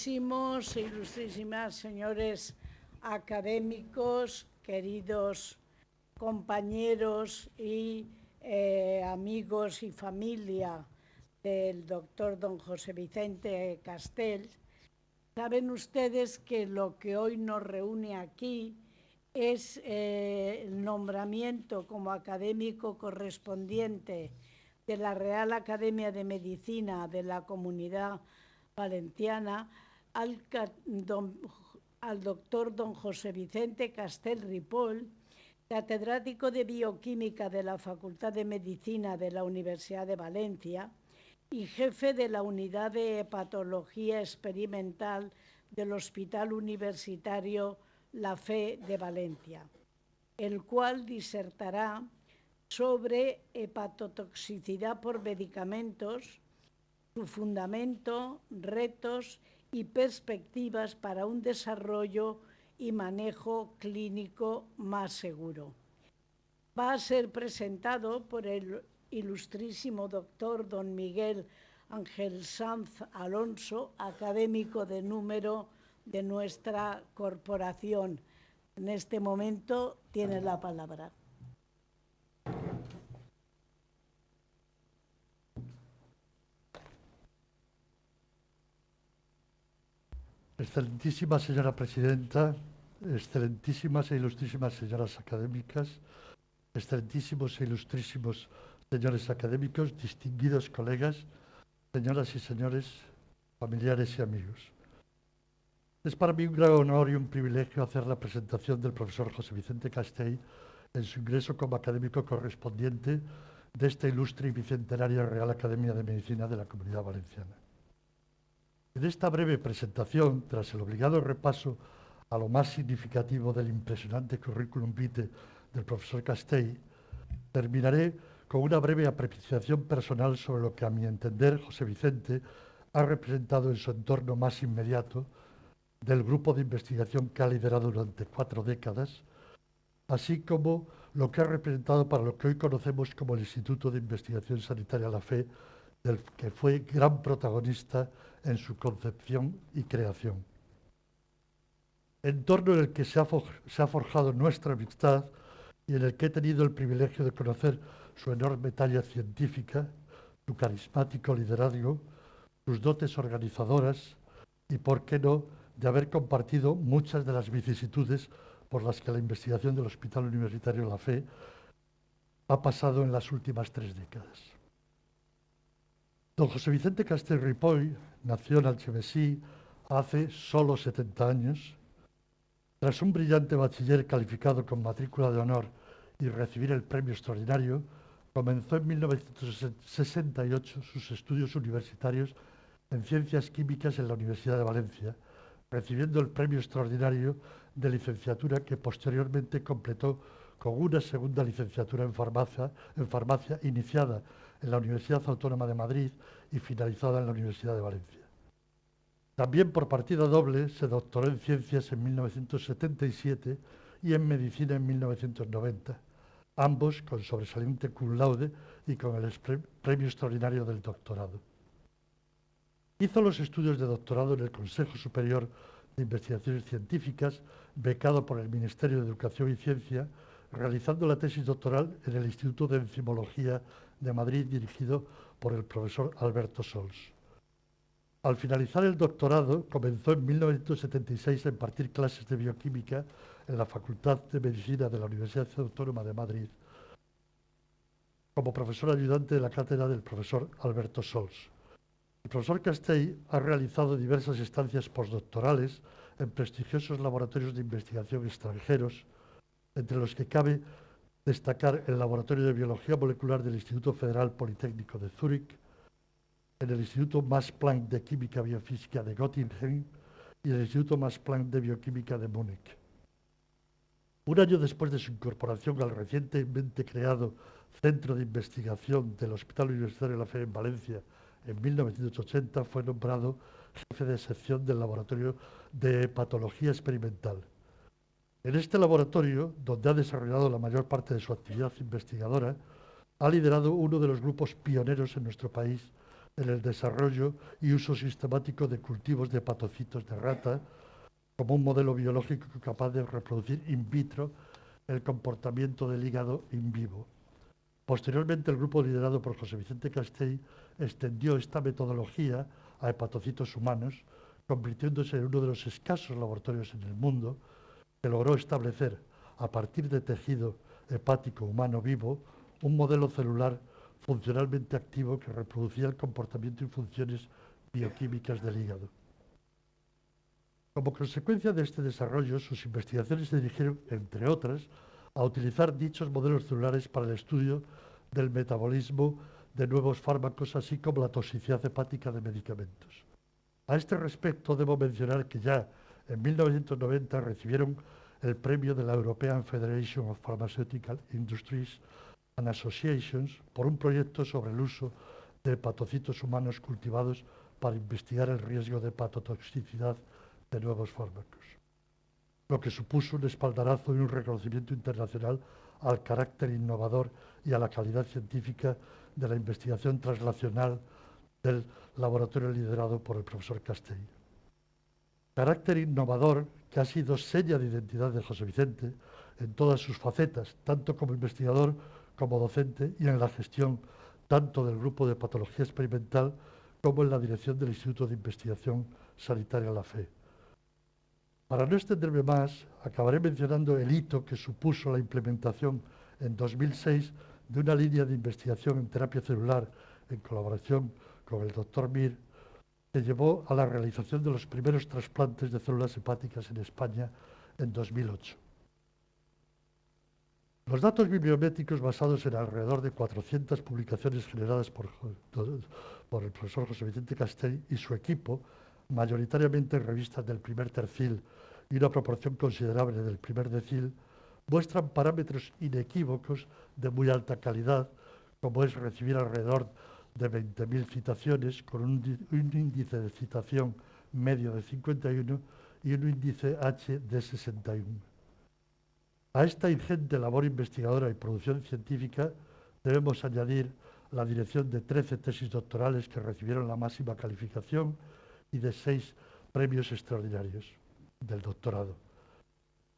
ilustrísimos e ilustrísimas señores académicos, queridos compañeros y amigos y familia del doctor don José Vicente Castell, saben ustedes que lo que hoy nos reúne aquí es el nombramiento como académico correspondiente de la Real Academia de Medicina de la Comunidad Valenciana al doctor don José Vicente Castell Ripoll, catedrático de Bioquímica de la Facultad de Medicina de la Universidad de Valencia y jefe de la Unidad de Hepatología Experimental del Hospital Universitario La Fe de Valencia, el cual disertará sobre hepatotoxicidad por medicamentos, su fundamento, retos y perspectivas para un desarrollo y manejo clínico más seguro. Va a ser presentado por el ilustrísimo doctor don Miguel Ángel Sanz Alonso, académico de número de nuestra corporación. En este momento tiene la palabra. Excelentísima señora presidenta, excelentísimas e ilustrísimas señoras académicas, excelentísimos e ilustrísimos señores académicos, distinguidos colegas, señoras y señores, familiares y amigos. Es para mí un gran honor y un privilegio hacer la presentación del profesor José Vicente Castell en su ingreso como académico correspondiente de esta ilustre y bicentenaria Real Academia de Medicina de la Comunidad Valenciana. En esta breve presentación, tras el obligado repaso a lo más significativo del impresionante currículum vitae del profesor Castell, terminaré con una breve apreciación personal sobre lo que, a mi entender, José Vicente ha representado en su entorno más inmediato del grupo de investigación que ha liderado durante 4 décadas, así como lo que ha representado para lo que hoy conocemos como el Instituto de Investigación Sanitaria La Fe, del que fue gran protagonista en su concepción y creación. Entorno en el que se ha forjado nuestra amistad y en el que he tenido el privilegio de conocer su enorme talla científica, su carismático liderazgo, sus dotes organizadoras y, por qué no, de haber compartido muchas de las vicisitudes por las que la investigación del Hospital Universitario La Fe ha pasado en las últimas 3 décadas. Don José Vicente Castell Ripoll nació en Algemesí hace solo 70 años. Tras un brillante bachiller calificado con matrícula de honor y recibir el premio extraordinario, comenzó en 1968 sus estudios universitarios en Ciencias Químicas en la Universidad de Valencia, recibiendo el premio extraordinario de licenciatura que posteriormente completó con una segunda licenciatura en farmacia iniciada en la Universidad Autónoma de Madrid y finalizada en la Universidad de Valencia. También por partida doble se doctoró en Ciencias en 1977 y en Medicina en 1990, ambos con sobresaliente cum laude y con el premio extraordinario del doctorado. Hizo los estudios de doctorado en el Consejo Superior de Investigaciones Científicas, becado por el Ministerio de Educación y Ciencia, realizando la tesis doctoral en el Instituto de Enzimología de Madrid, dirigido por el profesor Alberto Sols. Al finalizar el doctorado, comenzó en 1976 a impartir clases de bioquímica en la Facultad de Medicina de la Universidad Autónoma de Madrid, como profesor ayudante de la cátedra del profesor Alberto Sols. El profesor Castell ha realizado diversas estancias postdoctorales en prestigiosos laboratorios de investigación extranjeros, entre los que cabe destacar el Laboratorio de Biología Molecular del Instituto Federal Politécnico de Zúrich, en el Instituto Max Planck de Química Biofísica de Göttingen y el Instituto Max Planck de Bioquímica de Múnich. Un año después de su incorporación al recientemente creado Centro de Investigación del Hospital Universitario de la Fe en Valencia, en 1980 fue nombrado jefe de sección del Laboratorio de Hepatología Experimental. En este laboratorio, donde ha desarrollado la mayor parte de su actividad investigadora, ha liderado uno de los grupos pioneros en nuestro país en el desarrollo y uso sistemático de cultivos de hepatocitos de rata como un modelo biológico capaz de reproducir in vitro el comportamiento del hígado in vivo. Posteriormente, el grupo liderado por José Vicente Castell extendió esta metodología a hepatocitos humanos, convirtiéndose en uno de los escasos laboratorios en el mundo que logró establecer, a partir de tejido hepático humano vivo, un modelo celular funcionalmente activo que reproducía el comportamiento y funciones bioquímicas del hígado. Como consecuencia de este desarrollo, sus investigaciones se dirigieron, entre otras, a utilizar dichos modelos celulares para el estudio del metabolismo de nuevos fármacos, así como la toxicidad hepática de medicamentos. A este respecto, debo mencionar que ya en 1990 recibieron el premio de la European Federation of Pharmaceutical Industries and Associations por un proyecto sobre el uso de hepatocitos humanos cultivados para investigar el riesgo de hepatotoxicidad de nuevos fármacos, lo que supuso un espaldarazo y un reconocimiento internacional al carácter innovador y a la calidad científica de la investigación translacional del laboratorio liderado por el profesor Castell. Carácter innovador que ha sido seña de identidad de José Vicente en todas sus facetas, tanto como investigador como docente y en la gestión tanto del grupo de patología experimental como en la dirección del Instituto de Investigación Sanitaria La Fe. Para no extenderme más, acabaré mencionando el hito que supuso la implementación en 2006 de una línea de investigación en terapia celular en colaboración con el doctor Mir, que llevó a la realización de los primeros trasplantes de células hepáticas en España en 2008. Los datos bibliométricos basados en alrededor de 400 publicaciones generadas por el profesor José Vicente Castell y su equipo, mayoritariamente en revistas del primer tercil y una proporción considerable del primer decil, muestran parámetros inequívocos de muy alta calidad, como es recibir alrededor de 20.000 citaciones con un índice de citación medio de 51 y un índice H de 61. A esta ingente labor investigadora y producción científica debemos añadir la dirección de 13 tesis doctorales que recibieron la máxima calificación y de 6 premios extraordinarios del doctorado.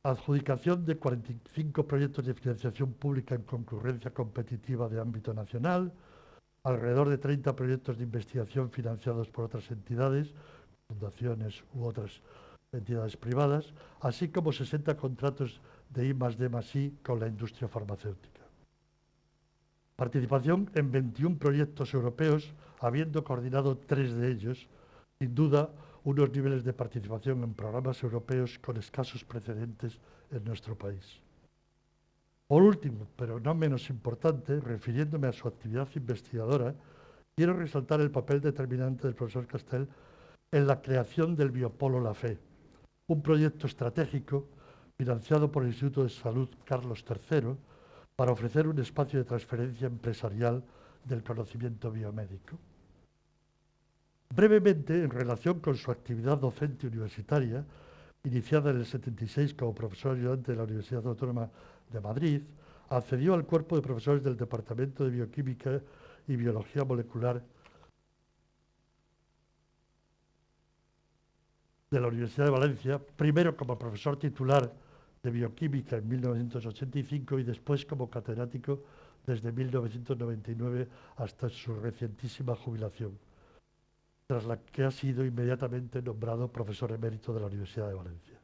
Adjudicación de 45 proyectos de financiación pública en concurrencia competitiva de ámbito nacional, alrededor de 30 proyectos de investigación financiados por otras entidades, fundaciones u otras entidades privadas, así como 60 contratos de I+D+I con la industria farmacéutica. Participación en 21 proyectos europeos, habiendo coordinado 3 de ellos, sin duda unos niveles de participación en programas europeos con escasos precedentes en nuestro país. Por último, pero no menos importante, refiriéndome a su actividad investigadora, quiero resaltar el papel determinante del profesor Castell en la creación del Biopolo La Fe, un proyecto estratégico financiado por el Instituto de Salud Carlos III para ofrecer un espacio de transferencia empresarial del conocimiento biomédico. Brevemente, en relación con su actividad docente universitaria, iniciada en el 76 como profesor ayudante de la Universidad Autónoma de Madrid, accedió al cuerpo de profesores del Departamento de Bioquímica y Biología Molecular de la Universidad de Valencia, primero como profesor titular de Bioquímica en 1985 y después como catedrático desde 1999 hasta su recientísima jubilación, tras la que ha sido inmediatamente nombrado profesor emérito de la Universidad de Valencia.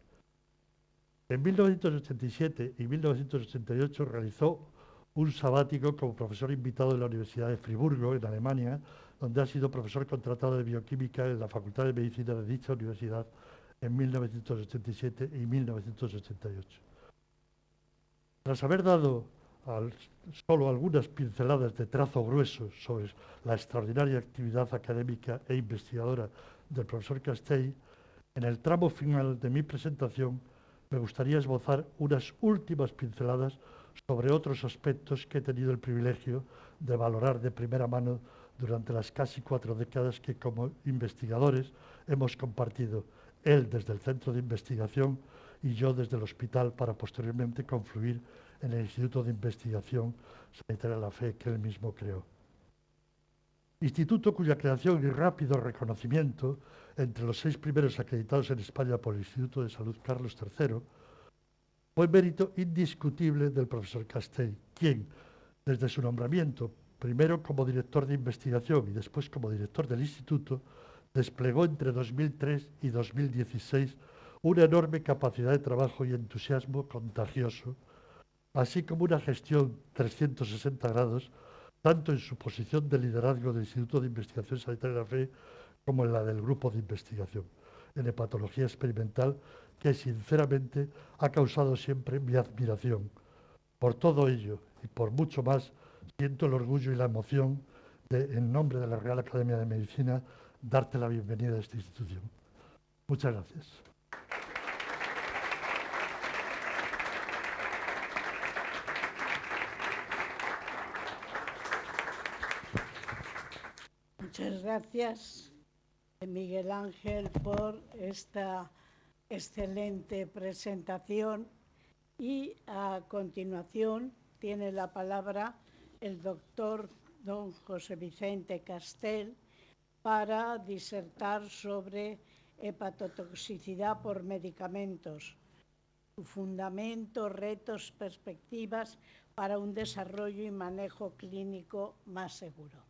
En 1987 y 1988 realizó un sabático como profesor invitado en la Universidad de Friburgo, en Alemania, donde ha sido profesor contratado de bioquímica en la Facultad de Medicina de dicha universidad en 1987 y 1988. Tras haber dado solo algunas pinceladas de trazo grueso sobre la extraordinaria actividad académica e investigadora del profesor Castell, en el tramo final de mi presentación me gustaría esbozar unas últimas pinceladas sobre otros aspectos que he tenido el privilegio de valorar de primera mano durante las casi 4 décadas que como investigadores hemos compartido, él desde el centro de investigación y yo desde el hospital, para posteriormente confluir en el Instituto de Investigación Sanitaria La Fe que él mismo creó. instituto cuya creación y rápido reconocimiento entre los 6 primeros acreditados en España por el Instituto de Salud Carlos III fue mérito indiscutible del profesor Castell, quien, desde su nombramiento, primero como director de investigación y después como director del instituto, desplegó entre 2003 y 2016 una enorme capacidad de trabajo y entusiasmo contagioso, así como una gestión 360 grados, tanto en su posición de liderazgo del Instituto de Investigación Sanitaria de la Fe como en la del Grupo de Investigación en Hepatología Experimental, que sinceramente ha causado siempre mi admiración. Por todo ello y por mucho más, siento el orgullo y la emoción de, en nombre de la Real Academia de Medicina, darte la bienvenida a esta institución. Muchas gracias. Muchas gracias, Miguel Ángel, por esta excelente presentación. Y a continuación tiene la palabra el doctor don José Vicente Castell para disertar sobre hepatotoxicidad por medicamentos, su fundamento, retos, perspectivas para un desarrollo y manejo clínico más seguro.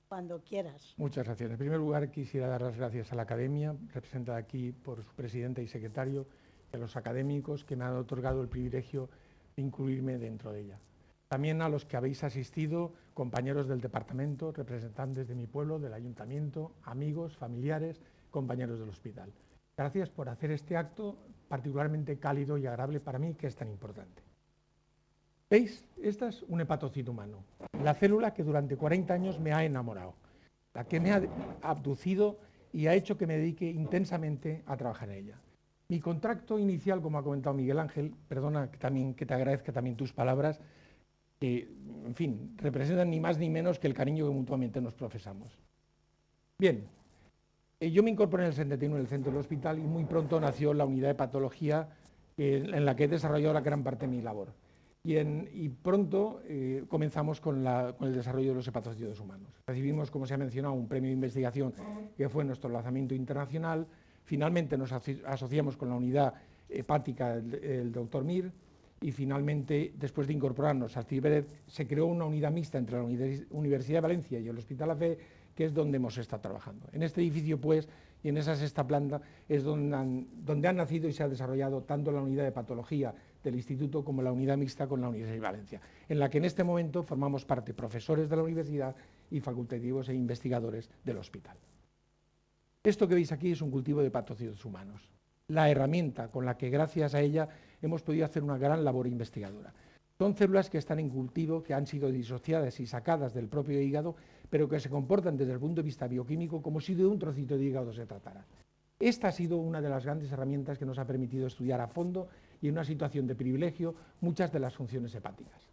Cuando quieras. Muchas gracias. En primer lugar, quisiera dar las gracias a la Academia, representada aquí por su presidenta y secretario, y a los académicos que me han otorgado el privilegio de incluirme dentro de ella. También a los que habéis asistido, compañeros del departamento, representantes de mi pueblo, del ayuntamiento, amigos, familiares, compañeros del hospital. Gracias por hacer este acto particularmente cálido y agradable para mí, que es tan importante. ¿Veis? Esta es un hepatocito humano, la célula que durante 40 años me ha enamorado, la que me ha abducido y ha hecho que me dedique intensamente a trabajar en ella. Mi contrato inicial, como ha comentado Miguel Ángel, perdona que te agradezca también tus palabras, que, en fin, representan ni más ni menos que el cariño que mutuamente nos profesamos. Bien, yo me incorporé en el 79 en el centro del hospital y muy pronto nació la unidad de patología en la que he desarrollado la gran parte de mi labor. Y pronto comenzamos con el desarrollo de los hepatocitos humanos. Recibimos, como se ha mencionado, un premio de investigación que fue nuestro lanzamiento internacional. Finalmente nos asociamos con la unidad hepática del doctor Mir y finalmente, después de incorporarnos al CIBERED, se creó una unidad mixta entre la Universidad de Valencia y el Hospital La Fe, que es donde hemos estado trabajando. En este edificio, pues, y en esa sexta planta, es donde han nacido y se ha desarrollado tanto la unidad de patología del instituto como la unidad mixta con la Universidad de Valencia, en la que en este momento formamos parte profesores de la universidad y facultativos e investigadores del hospital. Esto que veis aquí es un cultivo de hepatocitos humanos, la herramienta con la que gracias a ella hemos podido hacer una gran labor investigadora. Son células que están en cultivo, que han sido disociadas y sacadas del propio hígado, pero que se comportan desde el punto de vista bioquímico como si de un trocito de hígado se tratara. Esta ha sido una de las grandes herramientas que nos ha permitido estudiar a fondo y en una situación de privilegio muchas de las funciones hepáticas.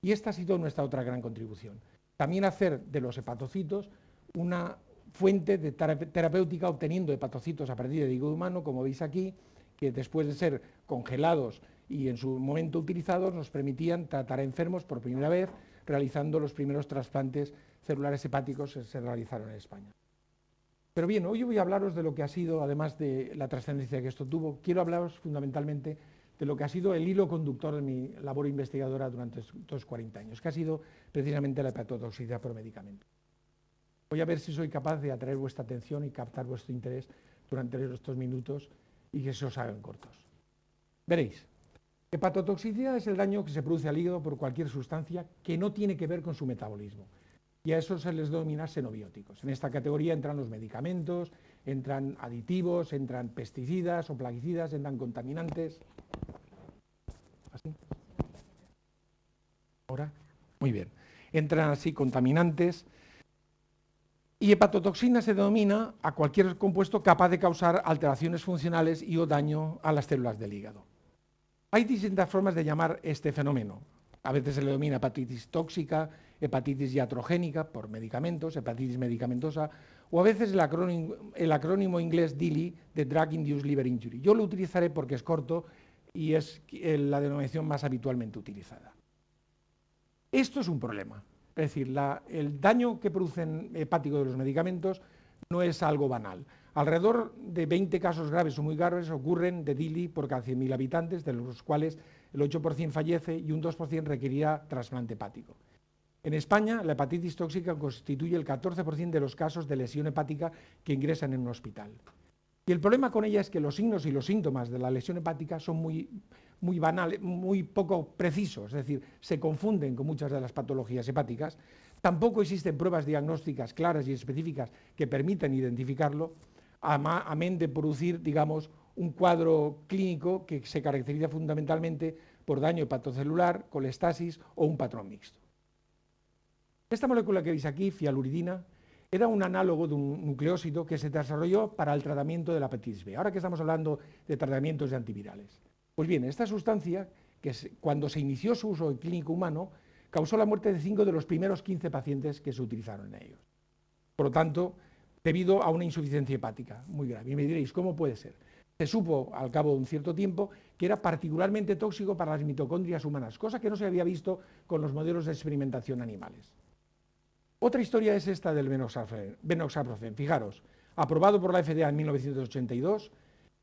Y esta ha sido nuestra otra gran contribución. También hacer de los hepatocitos una fuente de terapéutica obteniendo hepatocitos a partir de hígado humano, como veis aquí, que después de ser congelados y en su momento utilizados nos permitían tratar a enfermos por primera vez, realizando los primeros trasplantes celulares hepáticos que se realizaron en España. Pero bien, hoy voy a hablaros de lo que ha sido, además de la trascendencia que esto tuvo, quiero hablaros fundamentalmente de lo que ha sido el hilo conductor de mi labor investigadora durante estos 40 años, que ha sido precisamente la hepatotoxicidad por medicamento. Voy a ver si soy capaz de atraer vuestra atención y captar vuestro interés durante estos minutos y que se os hagan cortos. Veréis, hepatotoxicidad es el daño que se produce al hígado por cualquier sustancia que no tiene que ver con su metabolismo. Y a eso se les denomina xenobióticos. En esta categoría entran los medicamentos, entran aditivos, entran pesticidas o plaguicidas, entran contaminantes. ¿Así? ¿Ahora? Muy bien. Entran así contaminantes. Y hepatotoxina se denomina a cualquier compuesto capaz de causar alteraciones funcionales y o daño a las células del hígado. Hay distintas formas de llamar este fenómeno. A veces se le denomina hepatitis tóxica, hepatitis iatrogénica por medicamentos, hepatitis medicamentosa, o a veces el acrónimo inglés DILI, de Drug Induced Liver Injury. Yo lo utilizaré porque es corto y es la denominación más habitualmente utilizada. Esto es un problema. Es decir, el daño que producen hepático de los medicamentos no es algo banal. Alrededor de 20 casos graves o muy graves ocurren de DILI por cada 100.000 habitantes, de los cuales el 8% fallece y un 2% requerirá trasplante hepático. En España, la hepatitis tóxica constituye el 14% de los casos de lesión hepática que ingresan en un hospital. Y el problema con ella es que los signos y los síntomas de la lesión hepática son muy banales, muy poco precisos, es decir, se confunden con muchas de las patologías hepáticas. Tampoco existen pruebas diagnósticas claras y específicas que permitan identificarlo, amén de producir, digamos, un cuadro clínico que se caracteriza fundamentalmente por daño hepatocelular, colestasis o un patrón mixto. Esta molécula que veis aquí, fialuridina, era un análogo de un nucleósido que se desarrolló para el tratamiento de la hepatitis B. Ahora que estamos hablando de tratamientos de antivirales. Pues bien, esta sustancia, cuando se inició su uso en clínico humano, causó la muerte de 5 de los primeros 15 pacientes que se utilizaron en ellos. Por lo tanto, debido a una insuficiencia hepática muy grave. Y me diréis, ¿cómo puede ser? Se supo, al cabo de un cierto tiempo, que era particularmente tóxico para las mitocondrias humanas, cosa que no se había visto con los modelos de experimentación animales. Otra historia es esta del venoxaprofen. Fijaros, aprobado por la FDA en 1982,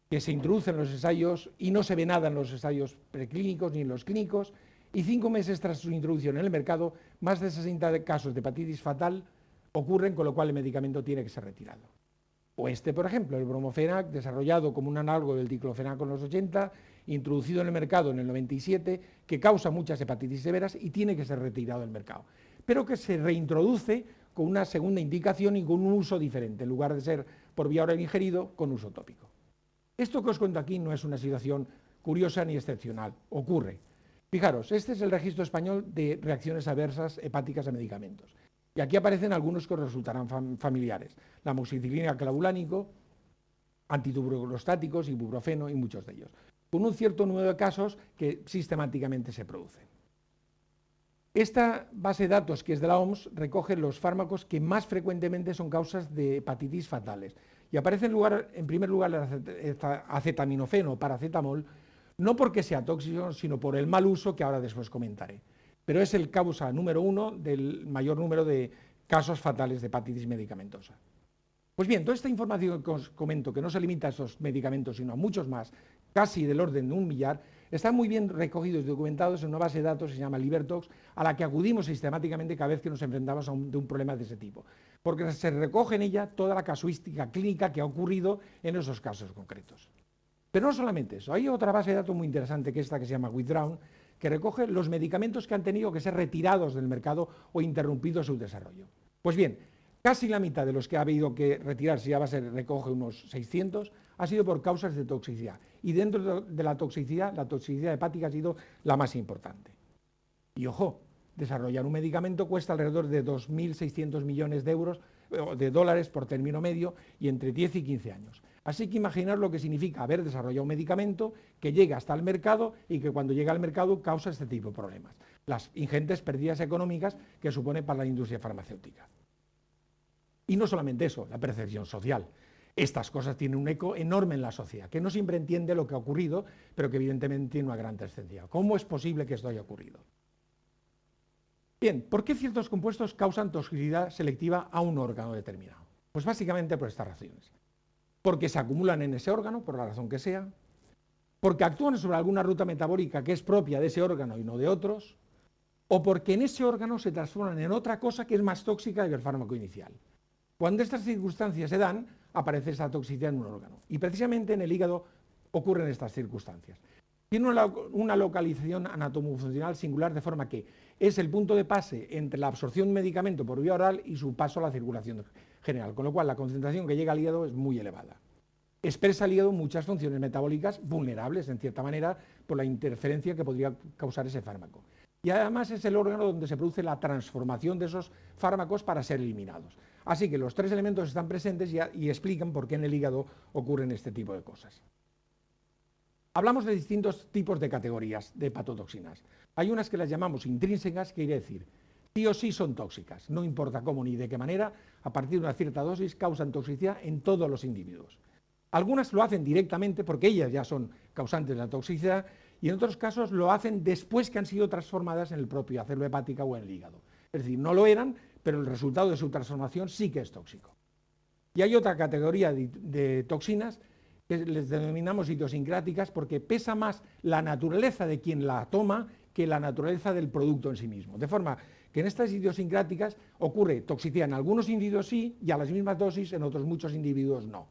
que se introduce en los ensayos y no se ve nada en los ensayos preclínicos ni en los clínicos, y 5 meses tras su introducción en el mercado, más de 60 casos de hepatitis fatal ocurren, con lo cual el medicamento tiene que ser retirado. O este, por ejemplo, el bromofenac, desarrollado como un análogo del diclofenac en los 80, introducido en el mercado en el 97, que causa muchas hepatitis severas y tiene que ser retirado del mercado, pero que se reintroduce con una segunda indicación y con un uso diferente, en lugar de ser por vía oral ingerido, con uso tópico. Esto que os cuento aquí no es una situación curiosa ni excepcional, ocurre. Fijaros, este es el registro español de reacciones adversas hepáticas a medicamentos. Y aquí aparecen algunos que os resultarán familiares. La amoxicilina clavulánico, antituberculostáticos, ibuprofeno y muchos de ellos, con un cierto número de casos que sistemáticamente se producen. Esta base de datos, que es de la OMS, recoge los fármacos que más frecuentemente son causas de hepatitis fatales. Y aparece en primer lugar el acetaminofeno o paracetamol, no porque sea tóxico, sino por el mal uso que ahora después comentaré. Pero es el causa número 1 del mayor número de casos fatales de hepatitis medicamentosa. Pues bien, toda esta información que os comento, que no se limita a esos medicamentos, sino a muchos más, casi del orden de 1 millar, están muy bien recogidos y documentados en una base de datos que se llama LiberTox, a la que acudimos sistemáticamente cada vez que nos enfrentamos a un problema de ese tipo, porque se recoge en ella toda la casuística clínica que ha ocurrido en esos casos concretos. Pero no solamente eso, hay otra base de datos muy interesante, que es esta que se llama Withdrawn, que recoge los medicamentos que han tenido que ser retirados del mercado o interrumpido su desarrollo. Pues bien, casi la mitad de los que ha habido que retirarse, ya recoge unos 600, ha sido por causas de toxicidad. Y dentro de la toxicidad hepática ha sido la más importante. Y ojo, desarrollar un medicamento cuesta alrededor de 2.600 millones de dólares por término medio y entre 10 y 15 años. Así que imaginar lo que significa haber desarrollado un medicamento que llega hasta el mercado y que cuando llega al mercado causa este tipo de problemas. Las ingentes pérdidas económicas que supone para la industria farmacéutica. Y no solamente eso, la percepción social. Estas cosas tienen un eco enorme en la sociedad, que no siempre entiende lo que ha ocurrido, pero que evidentemente tiene una gran trascendencia. ¿Cómo es posible que esto haya ocurrido? Bien, ¿por qué ciertos compuestos causan toxicidad selectiva a un órgano determinado? Pues básicamente por estas razones. Porque se acumulan en ese órgano, por la razón que sea, porque actúan sobre alguna ruta metabólica que es propia de ese órgano y no de otros, o porque en ese órgano se transforman en otra cosa que es más tóxica que el fármaco inicial. Cuando estas circunstancias se dan, aparece esa toxicidad en un órgano. Y precisamente en el hígado ocurren estas circunstancias. Tiene una localización anatomofuncional singular, de forma que es el punto de pase entre la absorción de un medicamento por vía oral y su paso a la circulación general, con lo cual la concentración que llega al hígado es muy elevada. Expresa el hígado muchas funciones metabólicas vulnerables, en cierta manera, por la interferencia que podría causar ese fármaco. Y además es el órgano donde se produce la transformación de esos fármacos para ser eliminados. Así que los 3 elementos están presentes y explican por qué en el hígado ocurren este tipo de cosas. Hablamos de distintos tipos de categorías de hepatotoxinas. Hay unas que las llamamos intrínsecas, que quiere decir, sí o sí son tóxicas, no importa cómo ni de qué manera, a partir de una cierta dosis causan toxicidad en todos los individuos. Algunas lo hacen directamente porque ellas ya son causantes de la toxicidad y en otros casos lo hacen después que han sido transformadas en el propio célula hepática o en el hígado. Es decir, no lo eran, pero el resultado de su transformación sí que es tóxico. Y hay otra categoría de toxinas que les denominamos idiosincráticas porque pesa más la naturaleza de quien la toma que la naturaleza del producto en sí mismo. De forma que en estas idiosincráticas ocurre toxicidad en algunos individuos sí y a las mismas dosis en otros muchos individuos no.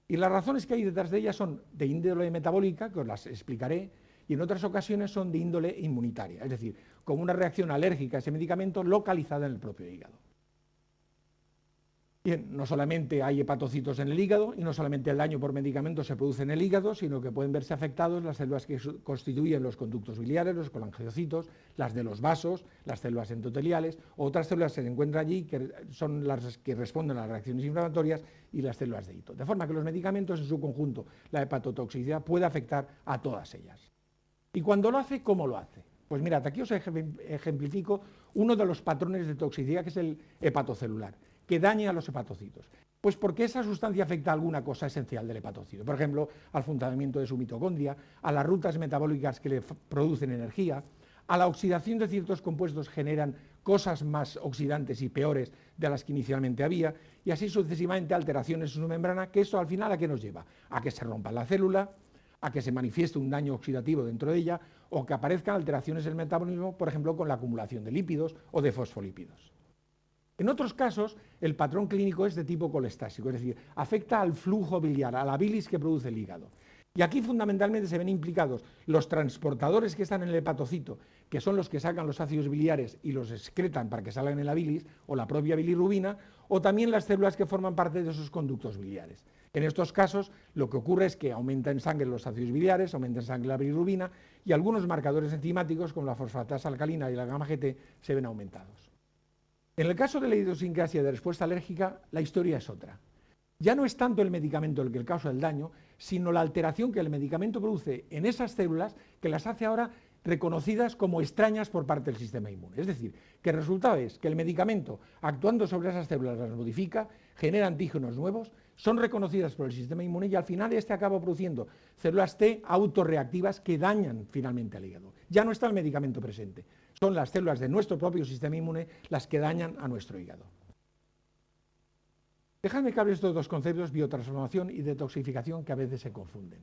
Y las razones que hay detrás de ellas son de índole metabólica, que os las explicaré, y en otras ocasiones son de índole inmunitaria, es decir, como una reacción alérgica a ese medicamento localizada en el propio hígado. Bien, no solamente hay hepatocitos en el hígado y no solamente el daño por medicamentos se produce en el hígado, sino que pueden verse afectados las células que constituyen los conductos biliares, los colangiocitos, las de los vasos, las células endoteliales, otras células que se encuentran allí que son las que responden a las reacciones inflamatorias y las células de hito. De forma que los medicamentos en su conjunto, la hepatotoxicidad, puede afectar a todas ellas. Y cuando lo hace, ¿cómo lo hace? Pues mirad, aquí os ejemplifico uno de los patrones de toxicidad que es el hepatocelular, que daña a los hepatocitos. Pues porque esa sustancia afecta a alguna cosa esencial del hepatocito, por ejemplo, al funcionamiento de su mitocondria, a las rutas metabólicas que le producen energía, a la oxidación de ciertos compuestos generan cosas más oxidantes y peores de las que inicialmente había, y así sucesivamente alteraciones en su membrana, que eso al final ¿a qué nos lleva? A que se rompa la célula, a que se manifieste un daño oxidativo dentro de ella, o que aparezcan alteraciones en el metabolismo, por ejemplo, con la acumulación de lípidos o de fosfolípidos. En otros casos, el patrón clínico es de tipo colestásico, es decir, afecta al flujo biliar, a la bilis que produce el hígado. Y aquí fundamentalmente se ven implicados los transportadores que están en el hepatocito, que son los que sacan los ácidos biliares y los excretan para que salgan en la bilis, o la propia bilirrubina, o también las células que forman parte de esos conductos biliares. En estos casos, lo que ocurre es que aumenta en sangre los ácidos biliares, aumenta en sangre la bilirrubina, y algunos marcadores enzimáticos, como la fosfatasa alcalina y la gamma GT, se ven aumentados. En el caso de la idiosincrasia de respuesta alérgica, la historia es otra. Ya no es tanto el medicamento el que causa el daño, sino la alteración que el medicamento produce en esas células que las hace ahora reconocidas como extrañas por parte del sistema inmune. Es decir, que el resultado es que el medicamento, actuando sobre esas células, las modifica, genera antígenos nuevos, son reconocidas por el sistema inmune y al final este acaba produciendo células T autorreactivas que dañan finalmente al hígado. Ya no está el medicamento presente. Son las células de nuestro propio sistema inmune las que dañan a nuestro hígado. Dejadme que hable de estos dos conceptos, biotransformación y detoxificación, que a veces se confunden.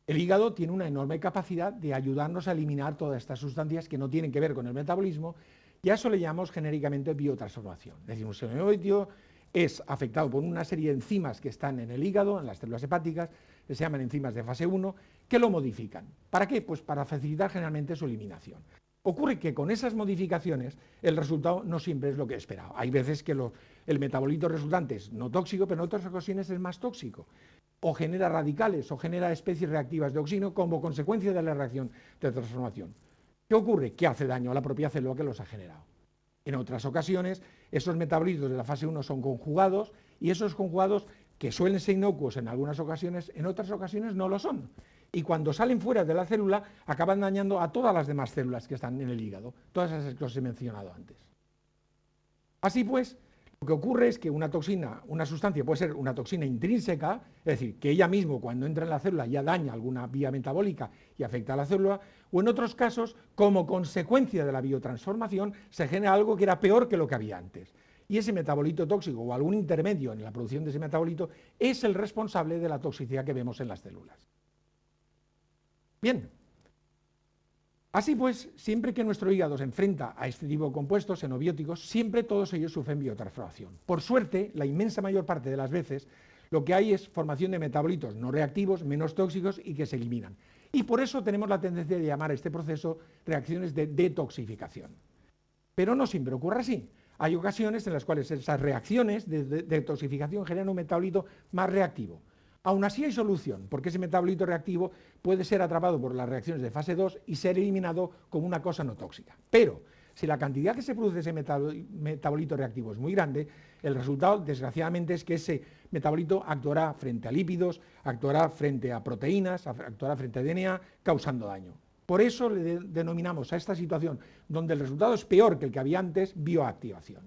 El hígado tiene una enorme capacidad de ayudarnos a eliminar todas estas sustancias que no tienen que ver con el metabolismo, y a eso le llamamos genéricamente biotransformación. Es decir, un sistema es afectado por una serie de enzimas que están en el hígado, en las células hepáticas, que se llaman enzimas de fase 1, que lo modifican. ¿Para qué? Pues para facilitar generalmente su eliminación. Ocurre que con esas modificaciones el resultado no siempre es lo que esperaba. Hay veces que el metabolito resultante es no tóxico, pero en otras ocasiones es más tóxico. O genera radicales o genera especies reactivas de oxígeno como consecuencia de la reacción de transformación. ¿Qué ocurre? Que hace daño a la propia célula que los ha generado. En otras ocasiones, esos metabolitos de la fase 1 son conjugados y esos conjugados, que suelen ser inocuos en algunas ocasiones, en otras ocasiones no lo son. Y cuando salen fuera de la célula, acaban dañando a todas las demás células que están en el hígado, todas esas que os he mencionado antes. Así pues, lo que ocurre es que una toxina, una sustancia puede ser una toxina intrínseca, es decir, que ella misma cuando entra en la célula ya daña alguna vía metabólica y afecta a la célula, o en otros casos, como consecuencia de la biotransformación, se genera algo que era peor que lo que había antes. Y ese metabolito tóxico o algún intermedio en la producción de ese metabolito es el responsable de la toxicidad que vemos en las células. Bien, así pues, siempre que nuestro hígado se enfrenta a este tipo de compuestos xenobióticos, siempre todos ellos sufren biotransformación. Por suerte, la inmensa mayor parte de las veces, lo que hay es formación de metabolitos no reactivos, menos tóxicos y que se eliminan. Y por eso tenemos la tendencia de llamar a este proceso reacciones de detoxificación. Pero no siempre ocurre así. Hay ocasiones en las cuales esas reacciones de detoxificación generan un metabolito más reactivo. Aún así hay solución, porque ese metabolito reactivo puede ser atrapado por las reacciones de fase 2 y ser eliminado como una cosa no tóxica. Pero si la cantidad que se produce de ese metabolito reactivo es muy grande, el resultado, desgraciadamente, es que ese metabolito actuará frente a lípidos, actuará frente a proteínas, actuará frente a DNA, causando daño. Por eso le denominamos a esta situación, donde el resultado es peor que el que había antes, bioactivación.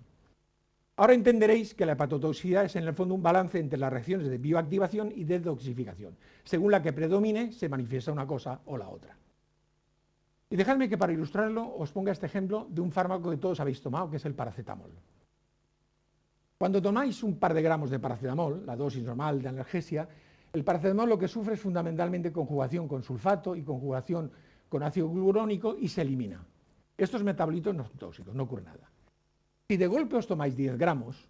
Ahora entenderéis que la hepatotoxicidad es en el fondo un balance entre las reacciones de bioactivación y de detoxificación. Según la que predomine, se manifiesta una cosa o la otra. Y dejadme que para ilustrarlo os ponga este ejemplo de un fármaco que todos habéis tomado, que es el paracetamol. Cuando tomáis un par de gramos de paracetamol, la dosis normal de analgesia, el paracetamol lo que sufre es fundamentalmente conjugación con sulfato y conjugación con ácido glucurónico y se elimina. Estos metabolitos no son tóxicos, no ocurre nada. Si de golpe os tomáis 10 gramos,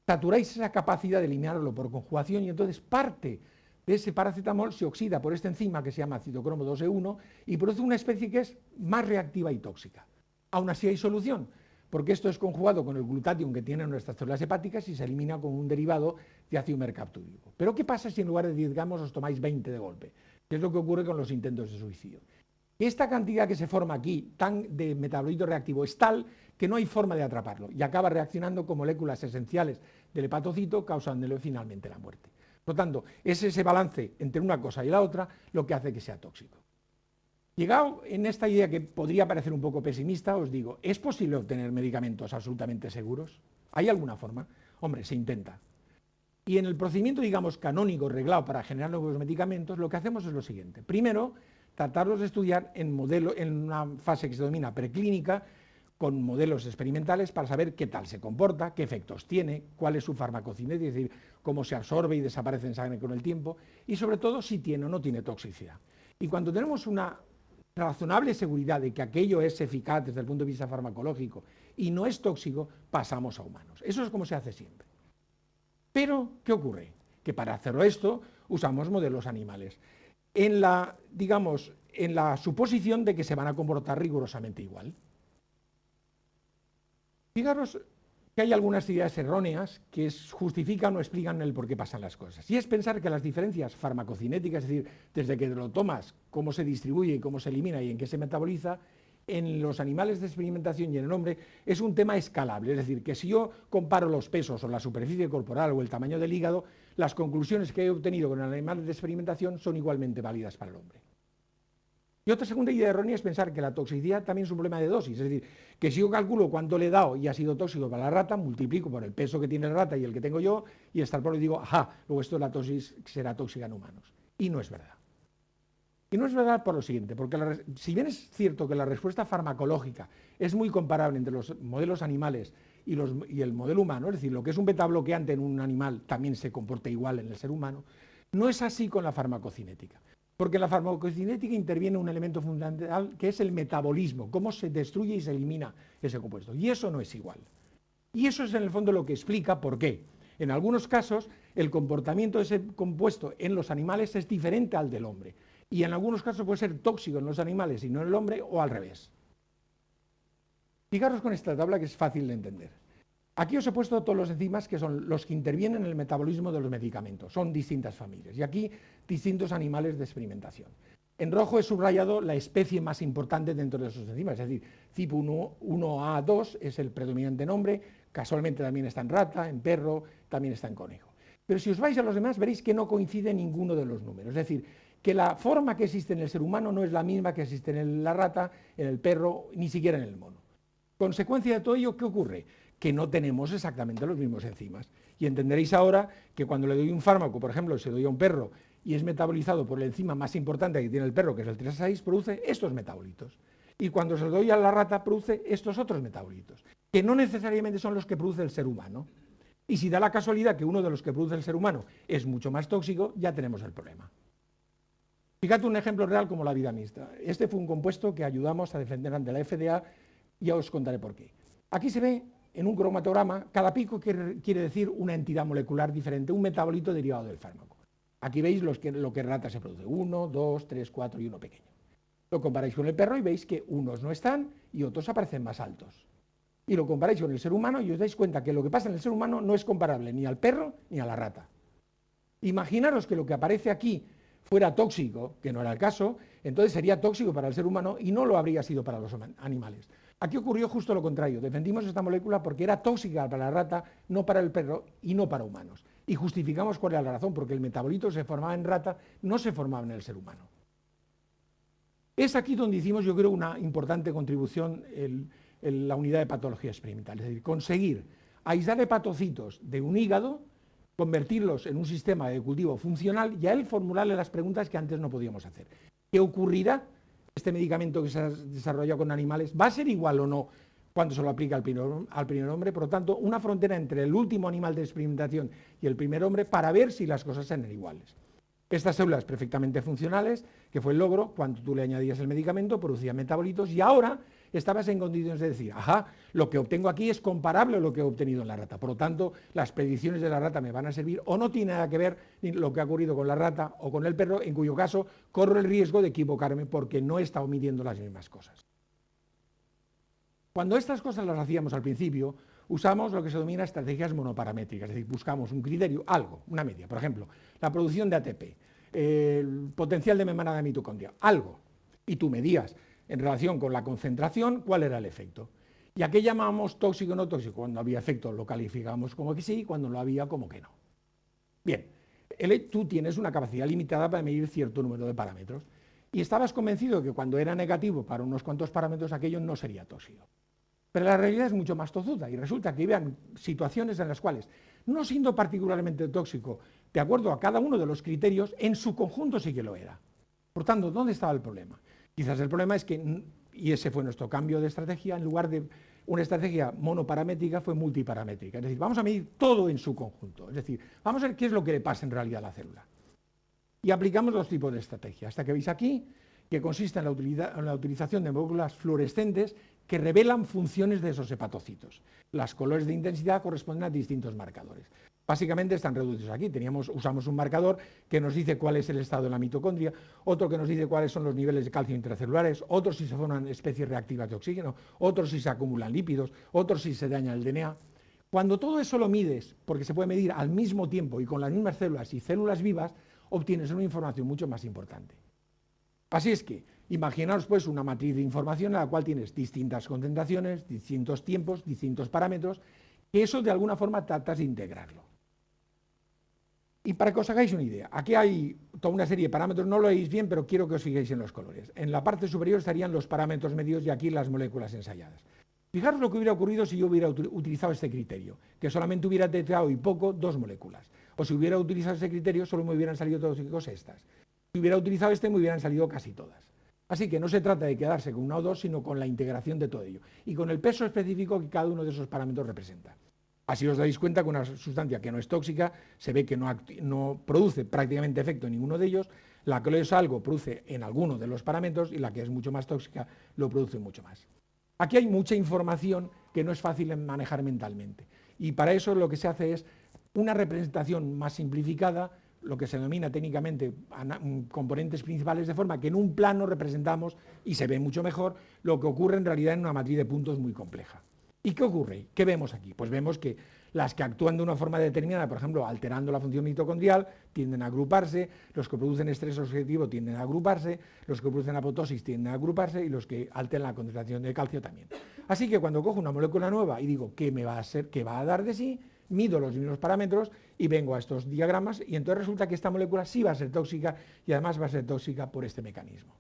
saturáis esa capacidad de eliminarlo por conjugación y entonces parte de ese paracetamol se oxida por esta enzima que se llama citocromo 2E1 y produce una especie que es más reactiva y tóxica. Aún así hay solución, porque esto es conjugado con el glutatión que tienen nuestras células hepáticas y se elimina con un derivado de ácido mercaptúrico. Pero ¿qué pasa si en lugar de 10 gramos os tomáis 20 de golpe? Que es lo que ocurre con los intentos de suicidio. Esta cantidad que se forma aquí, tan de metabolito reactivo, es tal que no hay forma de atraparlo y acaba reaccionando con moléculas esenciales del hepatocito, causándole finalmente la muerte. Por lo tanto, es ese balance entre una cosa y la otra lo que hace que sea tóxico. Llegado en esta idea que podría parecer un poco pesimista, os digo, ¿es posible obtener medicamentos absolutamente seguros? ¿Hay alguna forma? Hombre, se intenta. Y en el procedimiento, digamos, canónico, reglado para generar nuevos medicamentos, lo que hacemos es lo siguiente. Primero, tratarlos de estudiar en una fase que se denomina preclínica, con modelos experimentales para saber qué tal se comporta, qué efectos tiene, cuál es su farmacocinética, es decir, cómo se absorbe y desaparece en sangre con el tiempo, y sobre todo si tiene o no tiene toxicidad. Y cuando tenemos una razonable seguridad de que aquello es eficaz desde el punto de vista farmacológico y no es tóxico, pasamos a humanos. Eso es como se hace siempre. Pero, ¿qué ocurre? Que para hacerlo esto usamos modelos animales. En la suposición de que se van a comportar rigurosamente igual. Fijaros que hay algunas ideas erróneas que justifican o explican el por qué pasan las cosas. Y es pensar que las diferencias farmacocinéticas, es decir, desde que lo tomas, cómo se distribuye y cómo se elimina y en qué se metaboliza, en los animales de experimentación y en el hombre es un tema escalable. Es decir, que si yo comparo los pesos o la superficie corporal o el tamaño del hígado, las conclusiones que he obtenido con animales de experimentación son igualmente válidas para el hombre. Y otra segunda idea errónea es pensar que la toxicidad también es un problema de dosis, es decir, que si yo calculo cuánto le he dado y ha sido tóxico para la rata, multiplico por el peso que tiene la rata y el que tengo yo, y extrapolo y digo, ajá, luego esto de la dosis será tóxica en humanos. Y no es verdad. Y no es verdad por lo siguiente, porque si bien es cierto que la respuesta farmacológica es muy comparable entre los modelos animales y el modelo humano, es decir, lo que es un beta bloqueante en un animal también se comporta igual en el ser humano, no es así con la farmacocinética. Porque en la farmacocinética interviene un elemento fundamental que es el metabolismo, cómo se destruye y se elimina ese compuesto. Y eso no es igual. Y eso es en el fondo lo que explica por qué. En algunos casos el comportamiento de ese compuesto en los animales es diferente al del hombre. Y en algunos casos puede ser tóxico en los animales y no en el hombre o al revés. Fijaros con esta tabla que es fácil de entender. Aquí os he puesto todos los enzimas que son los que intervienen en el metabolismo de los medicamentos. Son distintas familias. Y aquí distintos animales de experimentación. En rojo he subrayado la especie más importante dentro de esos enzimas. Es decir, CYP1A2 es el predominante nombre. Casualmente también está en rata, en perro, también está en conejo. Pero si os vais a los demás veréis que no coincide ninguno de los números. Es decir, que la forma que existe en el ser humano no es la misma que existe en la rata, en el perro, ni siquiera en el mono. Consecuencia de todo ello, ¿qué ocurre? Que no tenemos exactamente los mismos enzimas. Y entenderéis ahora que cuando le doy un fármaco, por ejemplo, se lo doy a un perro y es metabolizado por la enzima más importante que tiene el perro, que es el 3A6, produce estos metabolitos. Y cuando se lo doy a la rata, produce estos otros metabolitos, que no necesariamente son los que produce el ser humano. Y si da la casualidad que uno de los que produce el ser humano es mucho más tóxico, ya tenemos el problema. Fíjate un ejemplo real como la vida mixta. Este fue un compuesto que ayudamos a defender ante la FDA y ya os contaré por qué. Aquí se ve en un cromatograma, cada pico quiere decir una entidad molecular diferente, un metabolito derivado del fármaco. Aquí veis lo que en rata se produce, 1, 2, 3, 4 y uno pequeño. Lo comparáis con el perro y veis que unos no están y otros aparecen más altos. Y lo comparáis con el ser humano y os dais cuenta que lo que pasa en el ser humano no es comparable ni al perro ni a la rata. Imaginaros que lo que aparece aquí fuera tóxico, que no era el caso, entonces sería tóxico para el ser humano y no lo habría sido para los animales. Aquí ocurrió justo lo contrario, defendimos esta molécula porque era tóxica para la rata, no para el perro y no para humanos. Y justificamos cuál era la razón, porque el metabolito que se formaba en rata no se formaba en el ser humano. Es aquí donde hicimos, yo creo, una importante contribución en la unidad de patología experimental, es decir, conseguir aislar hepatocitos de un hígado, convertirlos en un sistema de cultivo funcional y a él formularle las preguntas que antes no podíamos hacer. ¿Qué ocurrirá este medicamento que se ha desarrollado con animales va a ser igual o no cuando se lo aplica al primer hombre. Por lo tanto, una frontera entre el último animal de experimentación y el primer hombre para ver si las cosas eran iguales. Estas células perfectamente funcionales, que fue el logro, cuando tú le añadías el medicamento, producían metabolitos y ahora estabas en condiciones de decir, ajá, lo que obtengo aquí es comparable a lo que he obtenido en la rata. Por lo tanto, las predicciones de la rata me van a servir o no tiene nada que ver ni lo que ha ocurrido con la rata o con el perro, en cuyo caso corro el riesgo de equivocarme porque no he estado midiendo las mismas cosas. Cuando estas cosas las hacíamos al principio, usamos lo que se denomina estrategias monoparamétricas, es decir, buscamos un criterio, algo, una media, por ejemplo, la producción de ATP, el potencial de membrana de mitocondria, algo, y tú medías en relación con la concentración cuál era el efecto. ¿Y a qué llamábamos tóxico o no tóxico? Cuando había efecto lo calificábamos como que sí, cuando lo había como que no. Bien, tú tienes una capacidad limitada para medir cierto número de parámetros y estabas convencido de que cuando era negativo para unos cuantos parámetros aquello no sería tóxico. Pero la realidad es mucho más tozuda y resulta que había situaciones en las cuales, no siendo particularmente tóxico, de acuerdo a cada uno de los criterios, en su conjunto sí que lo era. Por tanto, ¿dónde estaba el problema? Quizás el problema es que, y ese fue nuestro cambio de estrategia, en lugar de una estrategia monoparamétrica fue multiparamétrica. Es decir, vamos a medir todo en su conjunto. Es decir, vamos a ver qué es lo que le pasa en realidad a la célula. Y aplicamos dos tipos de estrategia. Esta que veis aquí, que consiste en la utilización de moléculas fluorescentes que revelan funciones de esos hepatocitos. Las colores de intensidad corresponden a distintos marcadores. Básicamente están reducidos aquí. Usamos un marcador que nos dice cuál es el estado de la mitocondria, otro que nos dice cuáles son los niveles de calcio intracelulares, otro si se forman especies reactivas de oxígeno, otro si se acumulan lípidos, otro si se daña el DNA. Cuando todo eso lo mides, porque se puede medir al mismo tiempo y con las mismas células y células vivas, obtienes una información mucho más importante. Así es que, imaginaos pues una matriz de información en la cual tienes distintas concentraciones, distintos tiempos, distintos parámetros, que eso de alguna forma tratas de integrarlo. Y para que os hagáis una idea, aquí hay toda una serie de parámetros, no lo veis bien, pero quiero que os fijéis en los colores. En la parte superior estarían los parámetros medios y aquí las moléculas ensayadas. Fijaros lo que hubiera ocurrido si yo hubiera utilizado este criterio, que solamente hubiera detectado y poco 2 moléculas. O si hubiera utilizado este criterio, solo me hubieran salido tóxicos estas. Si hubiera utilizado este, me hubieran salido casi todas. Así que no se trata de quedarse con una o dos, sino con la integración de todo ello. Y con el peso específico que cada uno de esos parámetros representa. Así os dais cuenta que una sustancia que no es tóxica, se ve que no produce prácticamente efecto en ninguno de ellos, la que lo es algo produce en alguno de los parámetros y la que es mucho más tóxica lo produce mucho más. Aquí hay mucha información que no es fácil de manejar mentalmente. Y para eso lo que se hace es una representación más simplificada, lo que se denomina técnicamente componentes principales, de forma que en un plano representamos, y se ve mucho mejor, lo que ocurre en realidad en una matriz de puntos muy compleja. ¿Y qué ocurre? ¿Qué vemos aquí? Pues vemos que las que actúan de una forma determinada, por ejemplo, alterando la función mitocondrial, tienden a agruparse, los que producen estrés oxidativo tienden a agruparse, los que producen apoptosis tienden a agruparse y los que alteran la concentración de calcio también. Así que cuando cojo una molécula nueva y digo qué me va a hacer, qué va a dar de sí, mido los mismos parámetros y vengo a estos diagramas y entonces resulta que esta molécula sí va a ser tóxica y además va a ser tóxica por este mecanismo.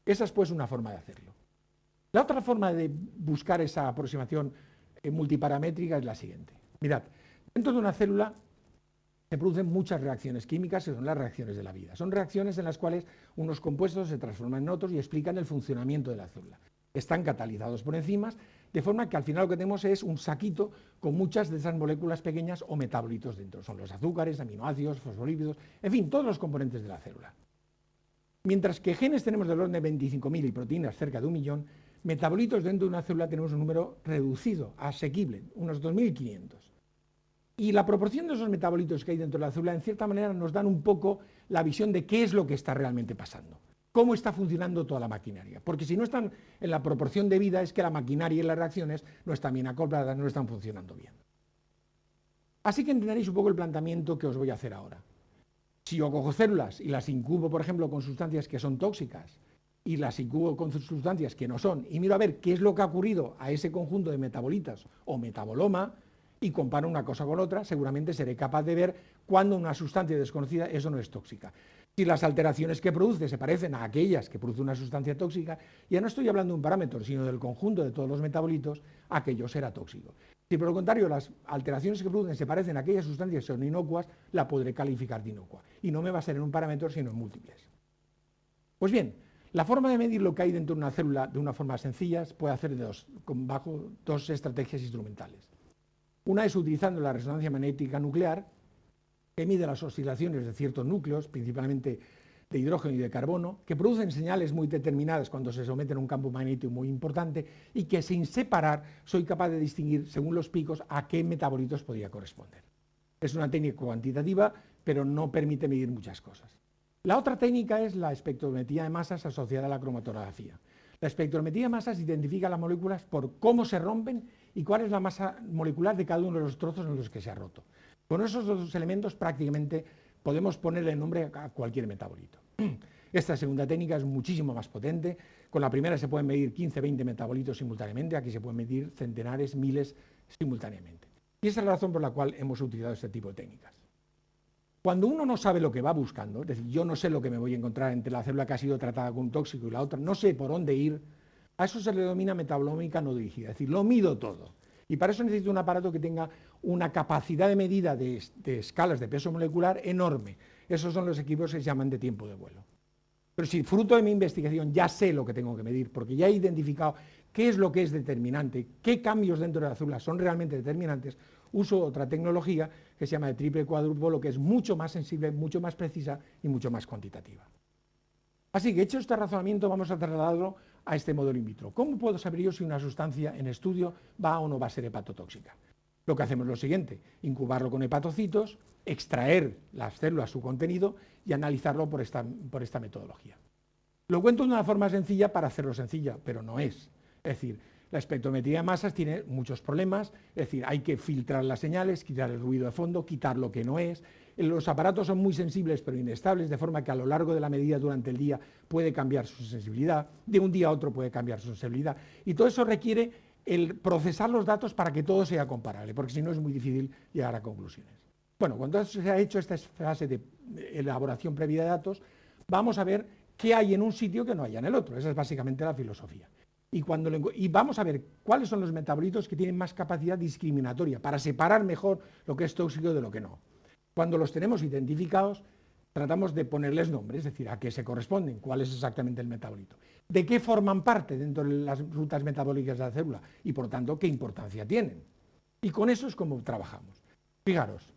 Esa es pues una forma de hacerlo. La otra forma de buscar esa aproximación multiparamétrica es la siguiente. Mirad, dentro de una célula se producen muchas reacciones químicas que son las reacciones de la vida. Son reacciones en las cuales unos compuestos se transforman en otros y explican el funcionamiento de la célula. Están catalizados por enzimas, de forma que al final lo que tenemos es un saquito con muchas de esas moléculas pequeñas o metabolitos dentro. Son los azúcares, aminoácidos, fosfolípidos, en fin, todos los componentes de la célula. Mientras que genes tenemos del orden de 25.000 y proteínas cerca de 1.000.000, metabolitos dentro de una célula tenemos un número reducido, asequible, unos 2.500. Y la proporción de esos metabolitos que hay dentro de la célula, en cierta manera, nos dan un poco la visión de qué es lo que está realmente pasando, cómo está funcionando toda la maquinaria. Porque si no están en la proporción de vida, es que la maquinaria y las reacciones no están bien acopladas, no están funcionando bien. Así que entenderéis un poco el planteamiento que os voy a hacer ahora. Si yo cojo células y las incubo, por ejemplo, con sustancias que son tóxicas, y las incubo con sustancias que no son, y miro a ver qué es lo que ha ocurrido a ese conjunto de metabolitas o metaboloma, y comparo una cosa con otra, seguramente seré capaz de ver cuándo una sustancia desconocida eso no es tóxica. Si las alteraciones que produce se parecen a aquellas que produce una sustancia tóxica, ya no estoy hablando de un parámetro, sino del conjunto de todos los metabolitos, aquello será tóxico. Si por el contrario las alteraciones que producen se parecen a aquellas sustancias que son inocuas, la podré calificar de inocua. Y no me va a ser en un parámetro, sino en múltiples. Pues bien, La forma de medir lo que hay dentro de una célula de una forma sencilla puede hacer bajo dos estrategias instrumentales. Una es utilizando la resonancia magnética nuclear, que mide las oscilaciones de ciertos núcleos, principalmente de hidrógeno y de carbono, que producen señales muy determinadas cuando se someten a un campo magnético muy importante y que sin separar soy capaz de distinguir, según los picos, a qué metabolitos podría corresponder. Es una técnica cuantitativa, pero no permite medir muchas cosas. La otra técnica es la espectrometría de masas asociada a la cromatografía. La espectrometría de masas identifica las moléculas por cómo se rompen y cuál es la masa molecular de cada uno de los trozos en los que se ha roto. Con esos dos elementos prácticamente podemos ponerle nombre a cualquier metabolito. Esta segunda técnica es muchísimo más potente. Con la primera se pueden medir 15-20 metabolitos simultáneamente, aquí se pueden medir centenares, miles simultáneamente. Y esa es la razón por la cual hemos utilizado este tipo de técnicas. Cuando uno no sabe lo que va buscando, es decir, yo no sé lo que me voy a encontrar entre la célula que ha sido tratada con un tóxico y la otra, no sé por dónde ir, a eso se le denomina metabolómica no dirigida, es decir, lo mido todo. Y para eso necesito un aparato que tenga una capacidad de medida de escalas de peso molecular enorme. Esos son los equipos que se llaman de tiempo de vuelo. Pero si fruto de mi investigación ya sé lo que tengo que medir, porque ya he identificado qué es lo que es determinante, qué cambios dentro de la célula son realmente determinantes, uso otra tecnología que se llama de triple cuádrupolo, que es mucho más sensible, mucho más precisa y mucho más cuantitativa. Así que, hecho este razonamiento, vamos a trasladarlo a este modelo in vitro. ¿Cómo puedo saber yo si una sustancia en estudio va o no va a ser hepatotóxica? Lo que hacemos es lo siguiente: incubarlo con hepatocitos, extraer las células, su contenido, y analizarlo por esta metodología. Lo cuento de una forma sencilla para hacerlo sencilla, pero no es. Es decir, la espectrometría de masas tiene muchos problemas, es decir, hay que filtrar las señales, quitar el ruido de fondo, quitar lo que no es. Los aparatos son muy sensibles pero inestables, de forma que a lo largo de la medida durante el día puede cambiar su sensibilidad, de un día a otro puede cambiar su sensibilidad, y todo eso requiere el procesar los datos para que todo sea comparable, porque si no es muy difícil llegar a conclusiones. Bueno, cuando se ha hecho esta fase de elaboración previa de datos, vamos a ver qué hay en un sitio que no haya en el otro. Esa es básicamente la filosofía. Y vamos a ver cuáles son los metabolitos que tienen más capacidad discriminatoria para separar mejor lo que es tóxico de lo que no. Cuando los tenemos identificados, tratamos de ponerles nombres, es decir, a qué se corresponden, cuál es exactamente el metabolito, de qué forman parte dentro de las rutas metabólicas de la célula y, por tanto, qué importancia tienen. Y con eso es como trabajamos. Fijaros,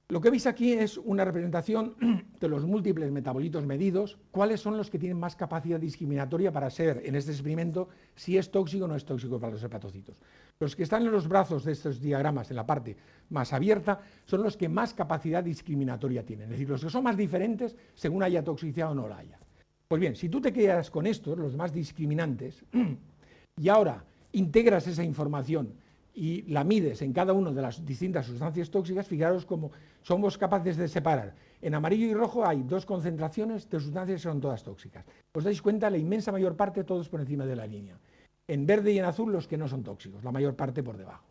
lo que veis aquí es una representación de los múltiples metabolitos medidos, cuáles son los que tienen más capacidad discriminatoria para saber en este experimento si es tóxico o no es tóxico para los hepatocitos. Los que están en los brazos de estos diagramas, en la parte más abierta, son los que más capacidad discriminatoria tienen, es decir, los que son más diferentes según haya toxicidad o no la haya. Pues bien, si tú te quedas con estos, los más discriminantes, y ahora integras esa información y la mides en cada una de las distintas sustancias tóxicas, fijaros cómo somos capaces de separar. En amarillo y rojo hay dos concentraciones de sustancias que son todas tóxicas. Os dais cuenta, la inmensa mayor parte todos por encima de la línea. En verde y en azul los que no son tóxicos, la mayor parte por debajo.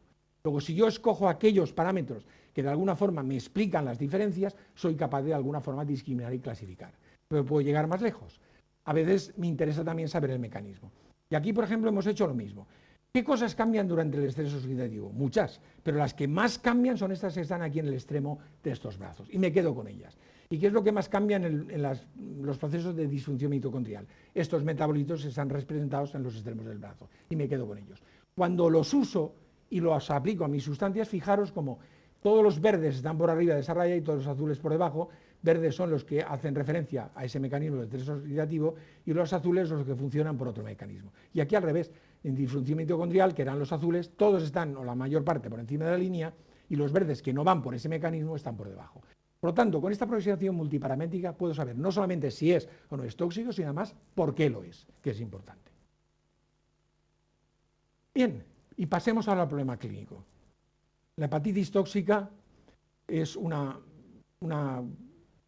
Luego, si yo escojo aquellos parámetros que de alguna forma me explican las diferencias, soy capaz de alguna forma discriminar y clasificar. Pero puedo llegar más lejos. A veces me interesa también saber el mecanismo. Y aquí, por ejemplo, hemos hecho lo mismo. ¿Qué cosas cambian durante el estrés oxidativo? Muchas, pero las que más cambian son estas que están aquí en el extremo de estos brazos, y me quedo con ellas. ¿Y qué es lo que más cambia en los procesos de disfunción mitocondrial? Estos metabolitos están representados en los extremos del brazo, y me quedo con ellos. Cuando los uso y los aplico a mis sustancias, fijaros como todos los verdes están por arriba de esa raya y todos los azules por debajo. Verdes son los que hacen referencia a ese mecanismo de estrés oxidativo y los azules los que funcionan por otro mecanismo. Y aquí al revés, en disfunción mitocondrial, que eran los azules, todos están, o la mayor parte, por encima de la línea, y los verdes que no van por ese mecanismo están por debajo. Por lo tanto, con esta aproximación multiparamétrica puedo saber no solamente si es o no es tóxico, sino además por qué lo es, que es importante. Bien, y pasemos ahora al problema clínico. La hepatitis tóxica es una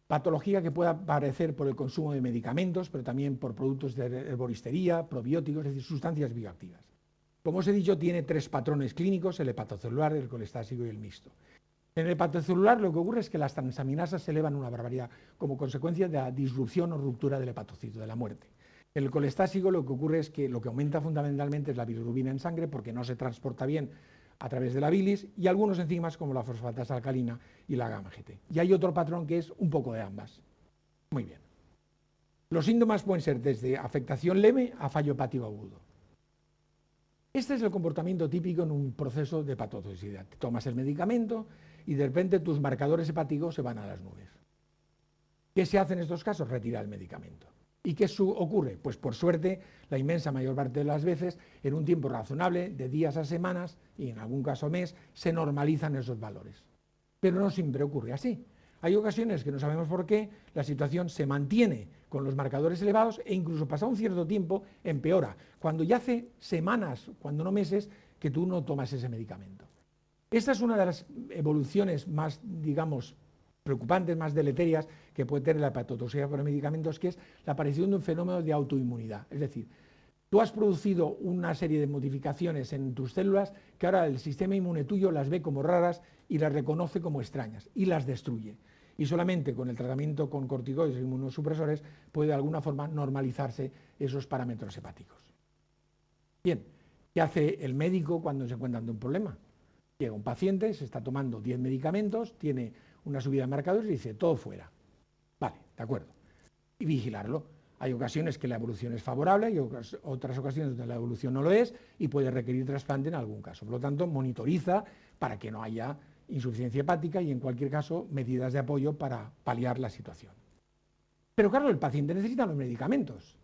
patología que puede aparecer por el consumo de medicamentos, pero también por productos de herboristería, probióticos, es decir, sustancias bioactivas. Como os he dicho, tiene tres patrones clínicos: el hepatocelular, el colestásico y el mixto. En el hepatocelular lo que ocurre es que las transaminasas se elevan una barbaridad como consecuencia de la disrupción o ruptura del hepatocito, de la muerte. En el colestásico lo que ocurre es que lo que aumenta fundamentalmente es la bilirrubina en sangre, porque no se transporta bien a través de la bilis, y algunos enzimas como la fosfatasa alcalina y la gamma GT. Y hay otro patrón que es un poco de ambas. Muy bien. Los síntomas pueden ser desde afectación leve a fallo hepático agudo. Este es el comportamiento típico en un proceso de hepatotoxicidad. Te tomas el medicamento y de repente tus marcadores hepáticos se van a las nubes. ¿Qué se hace en estos casos? Retirar el medicamento. ¿Y qué ocurre? Pues por suerte, la inmensa mayor parte de las veces, en un tiempo razonable, de días a semanas, y en algún caso mes, se normalizan esos valores. Pero no siempre ocurre así. Hay ocasiones que no sabemos por qué, la situación se mantiene con los marcadores elevados e incluso pasado un cierto tiempo empeora, cuando ya hace semanas, cuando no meses, que tú no tomas ese medicamento. Esta es una de las evoluciones más, digamos, preocupantes, más deleterias que puede tener la hepatotoxicidad por medicamentos, que es la aparición de un fenómeno de autoinmunidad. Es decir, tú has producido una serie de modificaciones en tus células que ahora el sistema inmune tuyo las ve como raras y las reconoce como extrañas y las destruye. Y solamente con el tratamiento con corticoides e inmunosupresores puede de alguna forma normalizarse esos parámetros hepáticos. Bien, ¿qué hace el médico cuando se encuentra ante un problema? Llega un paciente, se está tomando 10 medicamentos, tiene una subida de marcadores y dice, todo fuera. Vale, de acuerdo. Y vigilarlo. Hay ocasiones que la evolución es favorable y otras ocasiones donde la evolución no lo es y puede requerir trasplante en algún caso. Por lo tanto, monitoriza para que no haya insuficiencia hepática y en cualquier caso medidas de apoyo para paliar la situación. Pero claro, el paciente necesita los medicamentos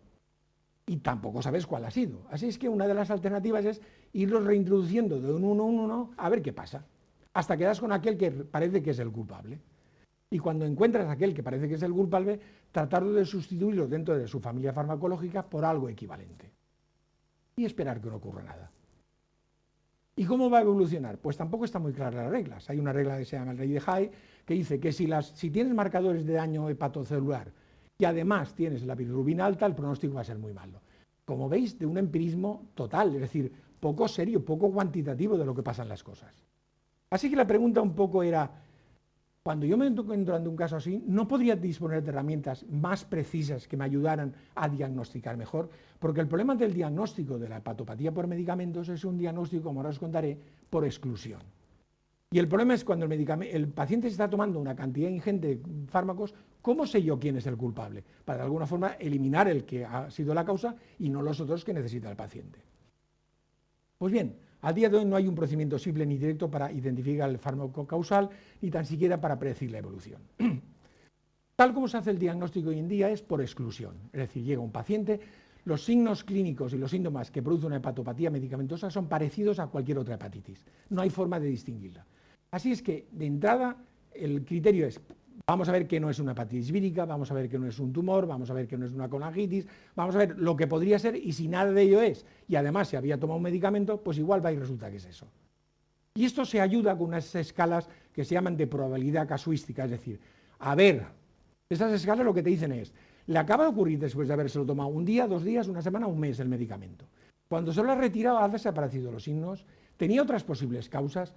y tampoco sabes cuál ha sido. Así es que una de las alternativas es irlos reintroduciendo de uno en uno a ver qué pasa, hasta que das con aquel que parece que es el culpable. Y cuando encuentras aquel que parece que es el culpable, tratar de sustituirlo dentro de su familia farmacológica por algo equivalente. Y esperar que no ocurra nada. ¿Y cómo va a evolucionar? Pues tampoco están muy claras las reglas. Hay una regla que se llama el Rey de High, que dice que si tienes marcadores de daño hepatocelular y además tienes la bilirrubina alta, el pronóstico va a ser muy malo. Como veis, de un empirismo total, es decir, poco serio, poco cuantitativo de lo que pasan las cosas. Así que la pregunta un poco era, cuando yo me encuentro ante un caso así, ¿no podría disponer de herramientas más precisas que me ayudaran a diagnosticar mejor? Porque el problema del diagnóstico de la hepatopatía por medicamentos es un diagnóstico, como ahora os contaré, por exclusión. Y el problema es cuando el paciente se está tomando una cantidad ingente de fármacos, ¿cómo sé yo quién es el culpable? Para de alguna forma eliminar el que ha sido la causa y no los otros que necesita el paciente. Pues bien, a día de hoy no hay un procedimiento simple ni directo para identificar el fármaco causal, ni tan siquiera para predecir la evolución. Tal como se hace el diagnóstico hoy en día es por exclusión. Es decir, llega un paciente, los signos clínicos y los síntomas que produce una hepatopatía medicamentosa son parecidos a cualquier otra hepatitis. No hay forma de distinguirla. Así es que, de entrada, el criterio es, vamos a ver que no es una hepatitis vírica, vamos a ver que no es un tumor, vamos a ver que no es una colangitis, vamos a ver lo que podría ser y si nada de ello es, y además se había tomado un medicamento, pues igual va y resulta que es eso. Y esto se ayuda con unas escalas que se llaman de probabilidad casuística, es decir, a ver, estas escalas lo que te dicen es, le acaba de ocurrir después de habérselo tomado un día, 2 días, una semana, un mes el medicamento. Cuando se lo ha retirado ha desaparecido los signos, tenía otras posibles causas,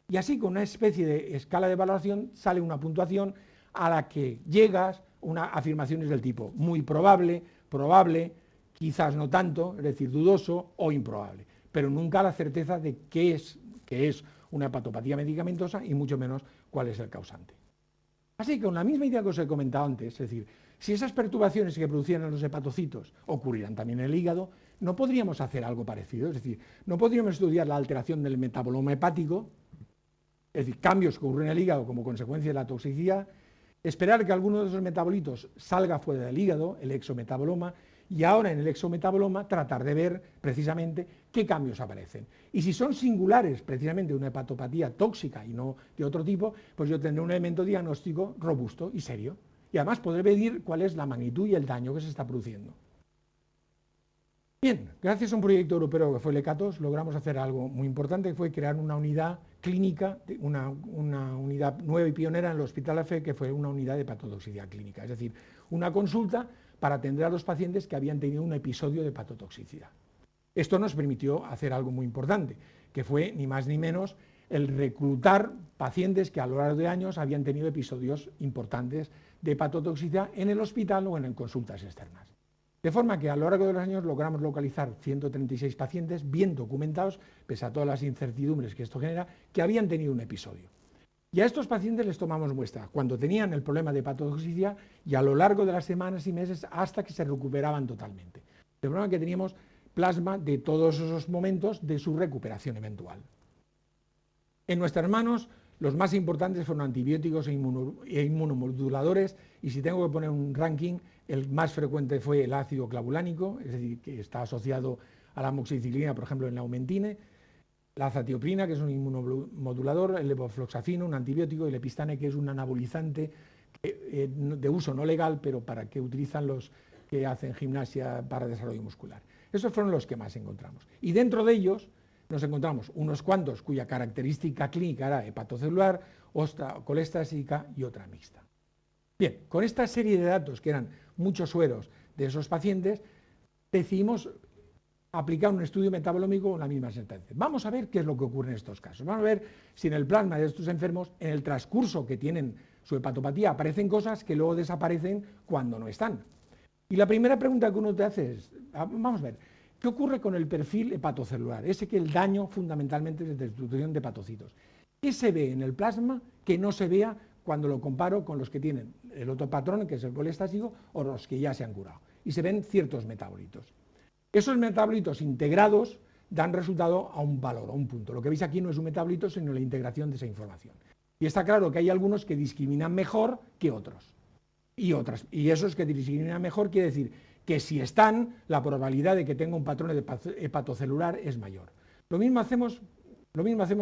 y así con una especie de escala de evaluación sale una puntuación a la que llegas unas afirmaciones del tipo muy probable, probable, quizás no tanto, es decir, dudoso o improbable, pero nunca la certeza de qué es una hepatopatía medicamentosa y mucho menos cuál es el causante. Así que con la misma idea que os he comentado antes, es decir, si esas perturbaciones que producían en los hepatocitos ocurrieran también en el hígado, no podríamos hacer algo parecido, es decir, no podríamos estudiar la alteración del metaboloma hepático, es decir, cambios que ocurren en el hígado como consecuencia de la toxicidad, esperar que alguno de esos metabolitos salga fuera del hígado, el exometaboloma, y ahora en el exometaboloma tratar de ver precisamente qué cambios aparecen. Y si son singulares precisamente de una hepatopatía tóxica y no de otro tipo, pues yo tendré un elemento diagnóstico robusto y serio. Y además podré medir cuál es la magnitud y el daño que se está produciendo. Bien, gracias a un proyecto europeo que fue el ECATOS, logramos hacer algo muy importante, que fue crear una unidad clínica, una unidad nueva y pionera en el Hospital AFE, que fue una unidad de hepatotoxicidad clínica, es decir, una consulta para atender a los pacientes que habían tenido un episodio de hepatotoxicidad. Esto nos permitió hacer algo muy importante, que fue ni más ni menos el reclutar pacientes que a lo largo de años habían tenido episodios importantes de hepatotoxicidad en el hospital o en consultas externas. De forma que a lo largo de los años logramos localizar 136 pacientes bien documentados, pese a todas las incertidumbres que esto genera, que habían tenido un episodio. Y a estos pacientes les tomamos muestra cuando tenían el problema de hepatotoxicidad y a lo largo de las semanas y meses hasta que se recuperaban totalmente. De forma que teníamos plasma de todos esos momentos de su recuperación eventual. En nuestras manos, los más importantes fueron antibióticos e inmunomoduladores, y si tengo que poner un ranking, el más frecuente fue el ácido clavulánico, es decir, que está asociado a la amoxicilina, por ejemplo, en la aumentina, la azatioprina, que es un inmunomodulador, el levofloxacino, un antibiótico, y el epistane, que es un anabolizante de uso no legal, pero para que utilizan los que hacen gimnasia para desarrollo muscular. Esos fueron los que más encontramos. Y dentro de ellos nos encontramos unos cuantos cuya característica clínica era hepatocelular, otra colestásica y otra mixta. Bien, con esta serie de datos, que eran muchos sueros de esos pacientes, decidimos aplicar un estudio metabolómico con la misma sentencia. Vamos a ver qué es lo que ocurre en estos casos. Vamos a ver si en el plasma de estos enfermos, en el transcurso que tienen su hepatopatía, aparecen cosas que luego desaparecen cuando no están. Y la primera pregunta que uno te hace es, vamos a ver, ¿qué ocurre con el perfil hepatocelular? Ese que el daño fundamentalmente es de destrucción de hepatocitos. ¿Qué se ve en el plasma que no se vea cuando lo comparo con los que tienen el otro patrón, que es el colestásico, o los que ya se han curado? Y se ven ciertos metabolitos. Esos metabolitos integrados dan resultado a un valor, a un punto. Lo que veis aquí no es un metabolito, sino la integración de esa información. Y está claro que hay algunos que discriminan mejor que otros. Y esos que discriminan mejor quiere decir que si están, la probabilidad de que tenga un patrón hepatocelular es mayor. Lo mismo hacemos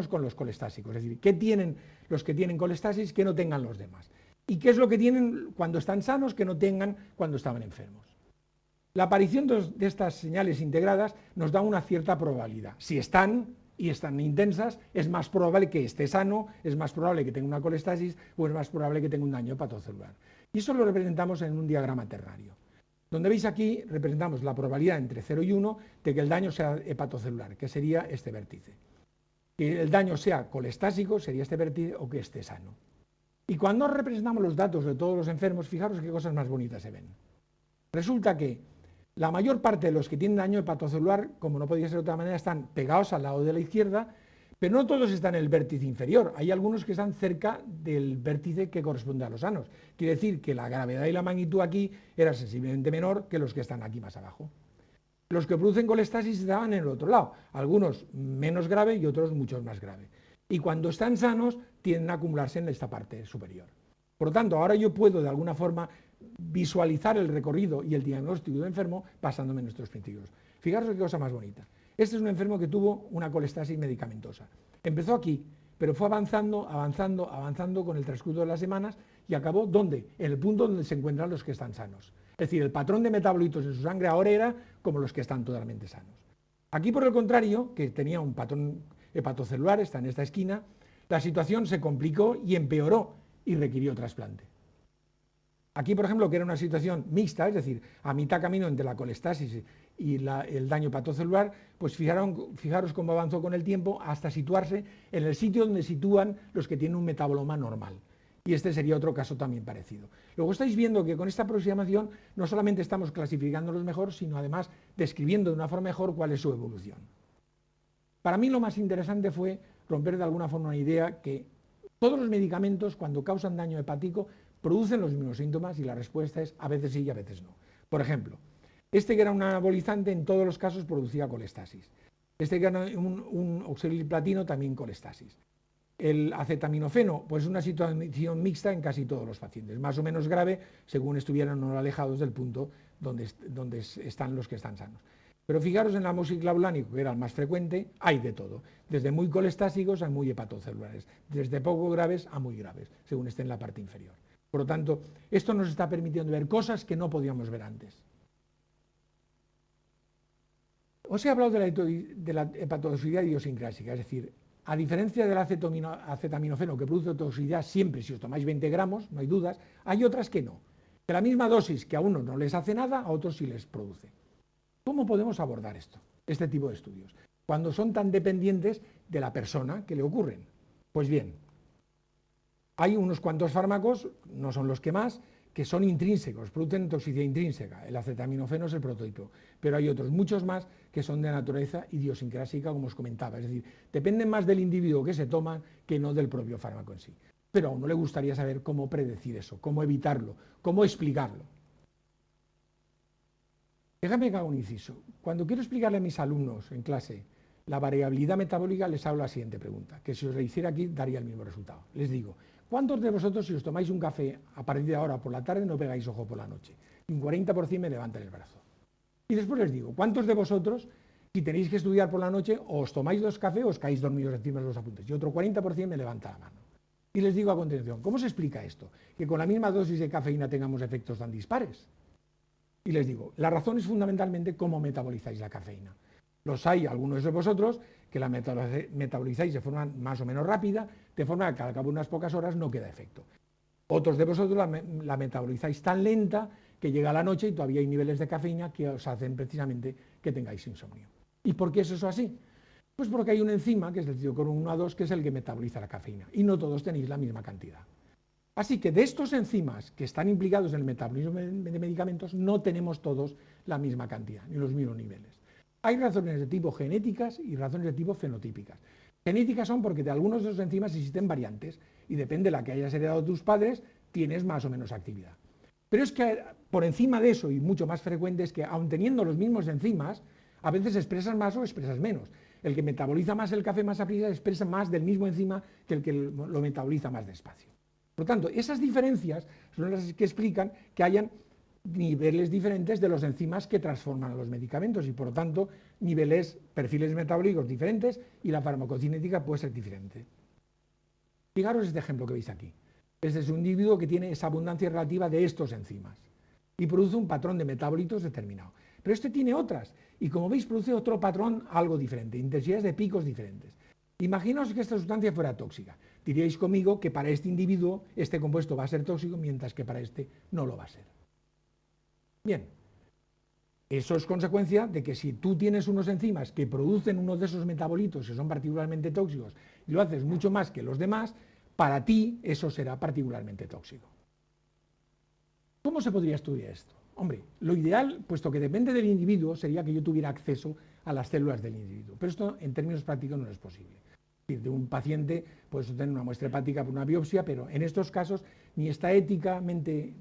con los colestásicos, es decir, ¿qué tienen los que tienen colestasis que no tengan los demás? ¿Y qué es lo que tienen cuando están sanos que no tengan cuando estaban enfermos? La aparición de estas señales integradas nos da una cierta probabilidad. Si están y están intensas, es más probable que esté sano, es más probable que tenga una colestasis o es más probable que tenga un daño hepatocelular. Y eso lo representamos en un diagrama ternario. Donde veis aquí, representamos la probabilidad entre 0 y 1 de que el daño sea hepatocelular, que sería este vértice. Que el daño sea colestásico, sería este vértice, o que esté sano. Y cuando representamos los datos de todos los enfermos, fijaros qué cosas más bonitas se ven. Resulta que la mayor parte de los que tienen daño hepatocelular, como no podía ser de otra manera, están pegados al lado de la izquierda, pero no todos están en el vértice inferior. Hay algunos que están cerca del vértice que corresponde a los sanos. Quiere decir que la gravedad y la magnitud aquí era sensiblemente menor que los que están aquí más abajo. Los que producen colestasis estaban en el otro lado, algunos menos grave y otros mucho más grave. Y cuando están sanos tienden a acumularse en esta parte superior. Por lo tanto, ahora yo puedo de alguna forma visualizar el recorrido y el diagnóstico del enfermo basándome en nuestros principios. Fijaros qué cosa más bonita. Este es un enfermo que tuvo una colestasis medicamentosa. Empezó aquí, pero fue avanzando con el transcurso de las semanas y acabó ¿dónde? En el punto donde se encuentran los que están sanos. Es decir, el patrón de metabolitos en su sangre ahora era como los que están totalmente sanos. Aquí, por el contrario, que tenía un patrón hepatocelular, está en esta esquina, la situación se complicó y empeoró y requirió trasplante. Aquí, por ejemplo, que era una situación mixta, es decir, a mitad camino entre la colestasis y el daño hepatocelular, pues fijaros cómo avanzó con el tiempo hasta situarse en el sitio donde sitúan los que tienen un metaboloma normal. Y este sería otro caso también parecido. Luego estáis viendo que con esta aproximación no solamente estamos clasificándolos mejor, sino además describiendo de una forma mejor cuál es su evolución. Para mí lo más interesante fue romper de alguna forma una idea que todos los medicamentos, cuando causan daño hepático, producen los mismos síntomas y la respuesta es a veces sí y a veces no. Por ejemplo, este que era un anabolizante en todos los casos producía colestasis. Este que era un oxaliplatino también colestasis. El acetaminofeno, pues una situación mixta en casi todos los pacientes, más o menos grave según estuvieran o no alejados del punto donde están los que están sanos. Pero fijaros en la amoxiclavulánico, que era el más frecuente, hay de todo, desde muy colestásicos a muy hepatocelulares, desde poco graves a muy graves, según esté en la parte inferior. Por lo tanto, esto nos está permitiendo ver cosas que no podíamos ver antes. Os he hablado de la hepatotoxicidad idiosincrásica, es decir, a diferencia del acetaminofeno que produce toxicidad siempre si os tomáis 20 gramos, no hay dudas, hay otras que no. De la misma dosis que a unos no les hace nada, a otros sí les produce. ¿Cómo podemos abordar esto, este tipo de estudios, cuando son tan dependientes de la persona que le ocurren? Pues bien, hay unos cuantos fármacos, no son los que más, que son intrínsecos, producen toxicidad intrínseca. El acetaminofeno es el prototipo, pero hay otros muchos más que son de naturaleza idiosincrásica, como os comentaba. Es decir, dependen más del individuo que se toman que no del propio fármaco en sí. pero a uno le gustaría saber cómo predecir eso, cómo evitarlo, cómo explicarlo. Déjame que haga un inciso. Cuando quiero explicarle a mis alumnos en clase la variabilidad metabólica, les hago la siguiente pregunta, que si os la hiciera aquí daría el mismo resultado. Les digo, ¿cuántos de vosotros, si os tomáis un café a partir de ahora por la tarde, no pegáis ojo por la noche? Y un 40% me levantan el brazo. Y después les digo, ¿cuántos de vosotros, si tenéis que estudiar por la noche, o os tomáis 2 cafés o os caéis dormidos encima de los apuntes? Y otro 40% me levanta la mano. Y les digo a continuación, ¿cómo se explica esto? Que con la misma dosis de cafeína tengamos efectos tan dispares. Y les digo, la razón es fundamentalmente cómo metabolizáis la cafeína. Los hay algunos de vosotros que la metabolizáis de forma más o menos rápida, de forma que al cabo de unas pocas horas no queda efecto. Otros de vosotros la metabolizáis tan lenta que llega la noche y todavía hay niveles de cafeína que os hacen precisamente que tengáis insomnio. ¿Y por qué es eso así? Pues porque hay una enzima, que es el citocromo 1A2, que es el que metaboliza la cafeína, y no todos tenéis la misma cantidad. Así que de estos enzimas que están implicados en el metabolismo de medicamentos, no tenemos todos la misma cantidad, ni los mismos niveles. Hay razones de tipo genéticas y razones de tipo fenotípicas. Genéticas son porque de algunos de esos enzimas existen variantes, y depende de la que hayas heredado de tus padres, tienes más o menos actividad. Pero es que por encima de eso, y mucho más frecuente, es que aun teniendo los mismos enzimas, a veces expresas más o expresas menos. El que metaboliza más el café más a prisa expresa más del mismo enzima que el que lo metaboliza más despacio. Por lo tanto, esas diferencias son las que explican que hayan niveles diferentes de los enzimas que transforman los medicamentos y, por lo tanto, perfiles metabólicos diferentes, y la farmacocinética puede ser diferente. Fijaros este ejemplo que veis aquí. Este es un individuo que tiene esa abundancia relativa de estos enzimas y produce un patrón de metabolitos determinado. Pero este tiene otras, y como veis produce otro patrón algo diferente, intensidades de picos diferentes. Imaginaos que esta sustancia fuera tóxica. Diríais conmigo que para este individuo este compuesto va a ser tóxico, mientras que para este no lo va a ser. Bien, eso es consecuencia de que si tú tienes unos enzimas que producen uno de esos metabolitos que son particularmente tóxicos y lo haces mucho más que los demás, para ti eso será particularmente tóxico. ¿Cómo se podría estudiar esto? Hombre, lo ideal, puesto que depende del individuo, sería que yo tuviera acceso a las células del individuo, pero esto en términos prácticos no es posible. Es decir, de un paciente puedes obtener una muestra hepática por una biopsia, pero en estos casos ni está éticamente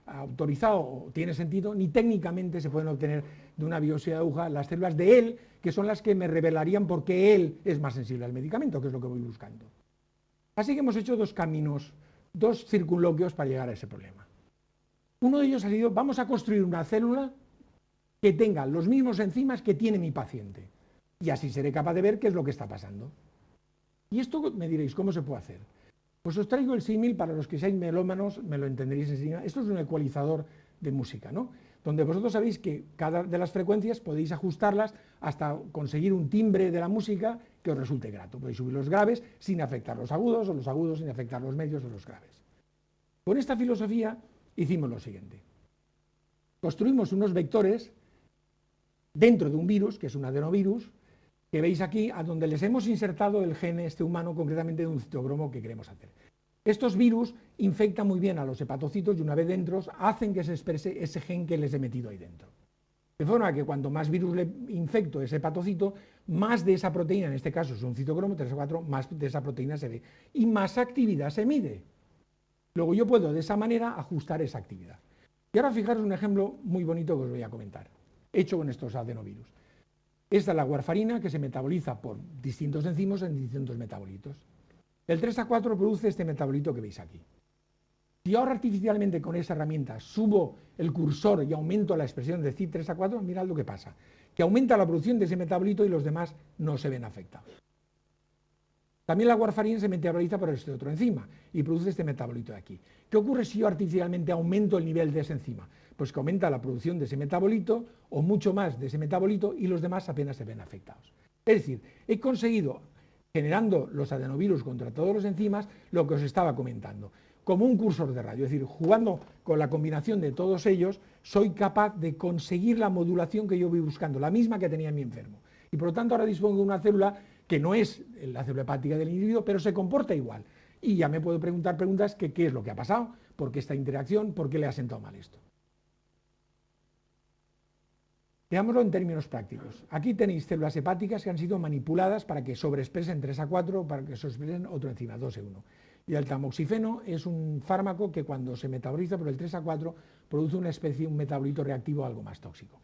autorizado o tiene sentido, ni técnicamente se pueden obtener de una biopsia de aguja las células de él, que son las que me revelarían por qué él es más sensible al medicamento, que es lo que voy buscando. Así que hemos hecho 2 caminos, 2 circunloquios para llegar a ese problema. Uno de ellos ha sido, vamos a construir una célula que tenga los mismos enzimas que tiene mi paciente, y así seré capaz de ver qué es lo que está pasando. Y esto me diréis, ¿cómo se puede hacer? Pues os traigo el símil, para los que seáis melómanos, me lo entenderéis enseguida. Esto es un ecualizador de música, ¿no? Donde vosotros sabéis que cada de las frecuencias podéis ajustarlas hasta conseguir un timbre de la música que os resulte grato. Podéis subir los graves sin afectar los agudos, o los agudos sin afectar los medios o los graves. Con esta filosofía hicimos lo siguiente. Construimos unos vectores dentro de un virus, que es un adenovirus, que veis aquí, a donde les hemos insertado el gen humano, concretamente de un citocromo que queremos hacer. Estos virus infectan muy bien a los hepatocitos y una vez dentro hacen que se exprese ese gen que les he metido ahí dentro. De forma que cuanto más virus le infecto a ese hepatocito, más de esa proteína, en este caso es un citocromo 3 o 4, más de esa proteína se ve y más actividad se mide. Luego yo puedo de esa manera ajustar esa actividad. Y ahora fijaros un ejemplo muy bonito que os voy a comentar, hecho con estos adenovirus. Esta es la warfarina, que se metaboliza por distintos enzimas en distintos metabolitos. El 3A4 produce este metabolito que veis aquí. Si ahora artificialmente con esa herramienta subo el cursor y aumento la expresión de CYP3A4, mirad lo que pasa, que aumenta la producción de ese metabolito y los demás no se ven afectados. También la warfarina se metaboliza por este otro enzima y produce este metabolito de aquí. ¿Qué ocurre si yo artificialmente aumento el nivel de esa enzima? Pues que aumenta la producción de ese metabolito o mucho más de ese metabolito y los demás apenas se ven afectados. Es decir, he conseguido, generando los adenovirus contra todos los enzimas, lo que os estaba comentando, como un cursor de radio. Es decir, jugando con la combinación de todos ellos, soy capaz de conseguir la modulación que yo voy buscando, la misma que tenía en mi enfermo. Y por lo tanto ahora dispongo de una célula que no es la célula hepática del individuo, pero se comporta igual. Y ya me puedo preguntar preguntas que qué es lo que ha pasado, por qué esta interacción, por qué le ha sentado mal esto. Veámoslo en términos prácticos. Aquí tenéis células hepáticas que han sido manipuladas para que sobreexpresen 3A4 o para que sobreexpresen otro enzima, 2E1. Y el tamoxifeno es un fármaco que cuando se metaboliza por el 3A4 produce un metabolito reactivo algo más tóxico.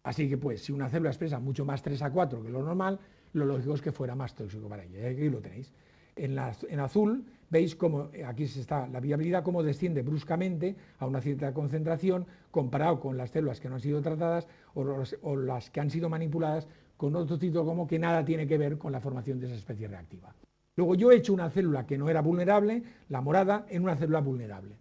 Así que pues, si una célula expresa mucho más 3A4 que lo normal, lo lógico es que fuera más tóxico para ella. Y aquí lo tenéis. En azul veis cómo, aquí está la viabilidad, cómo desciende bruscamente a una cierta concentración comparado con las células que no han sido tratadas o las que han sido manipuladas con otro título como que nada tiene que ver con la formación de esa especie reactiva. Luego yo he hecho una célula que no era vulnerable, la morada, en una célula vulnerable.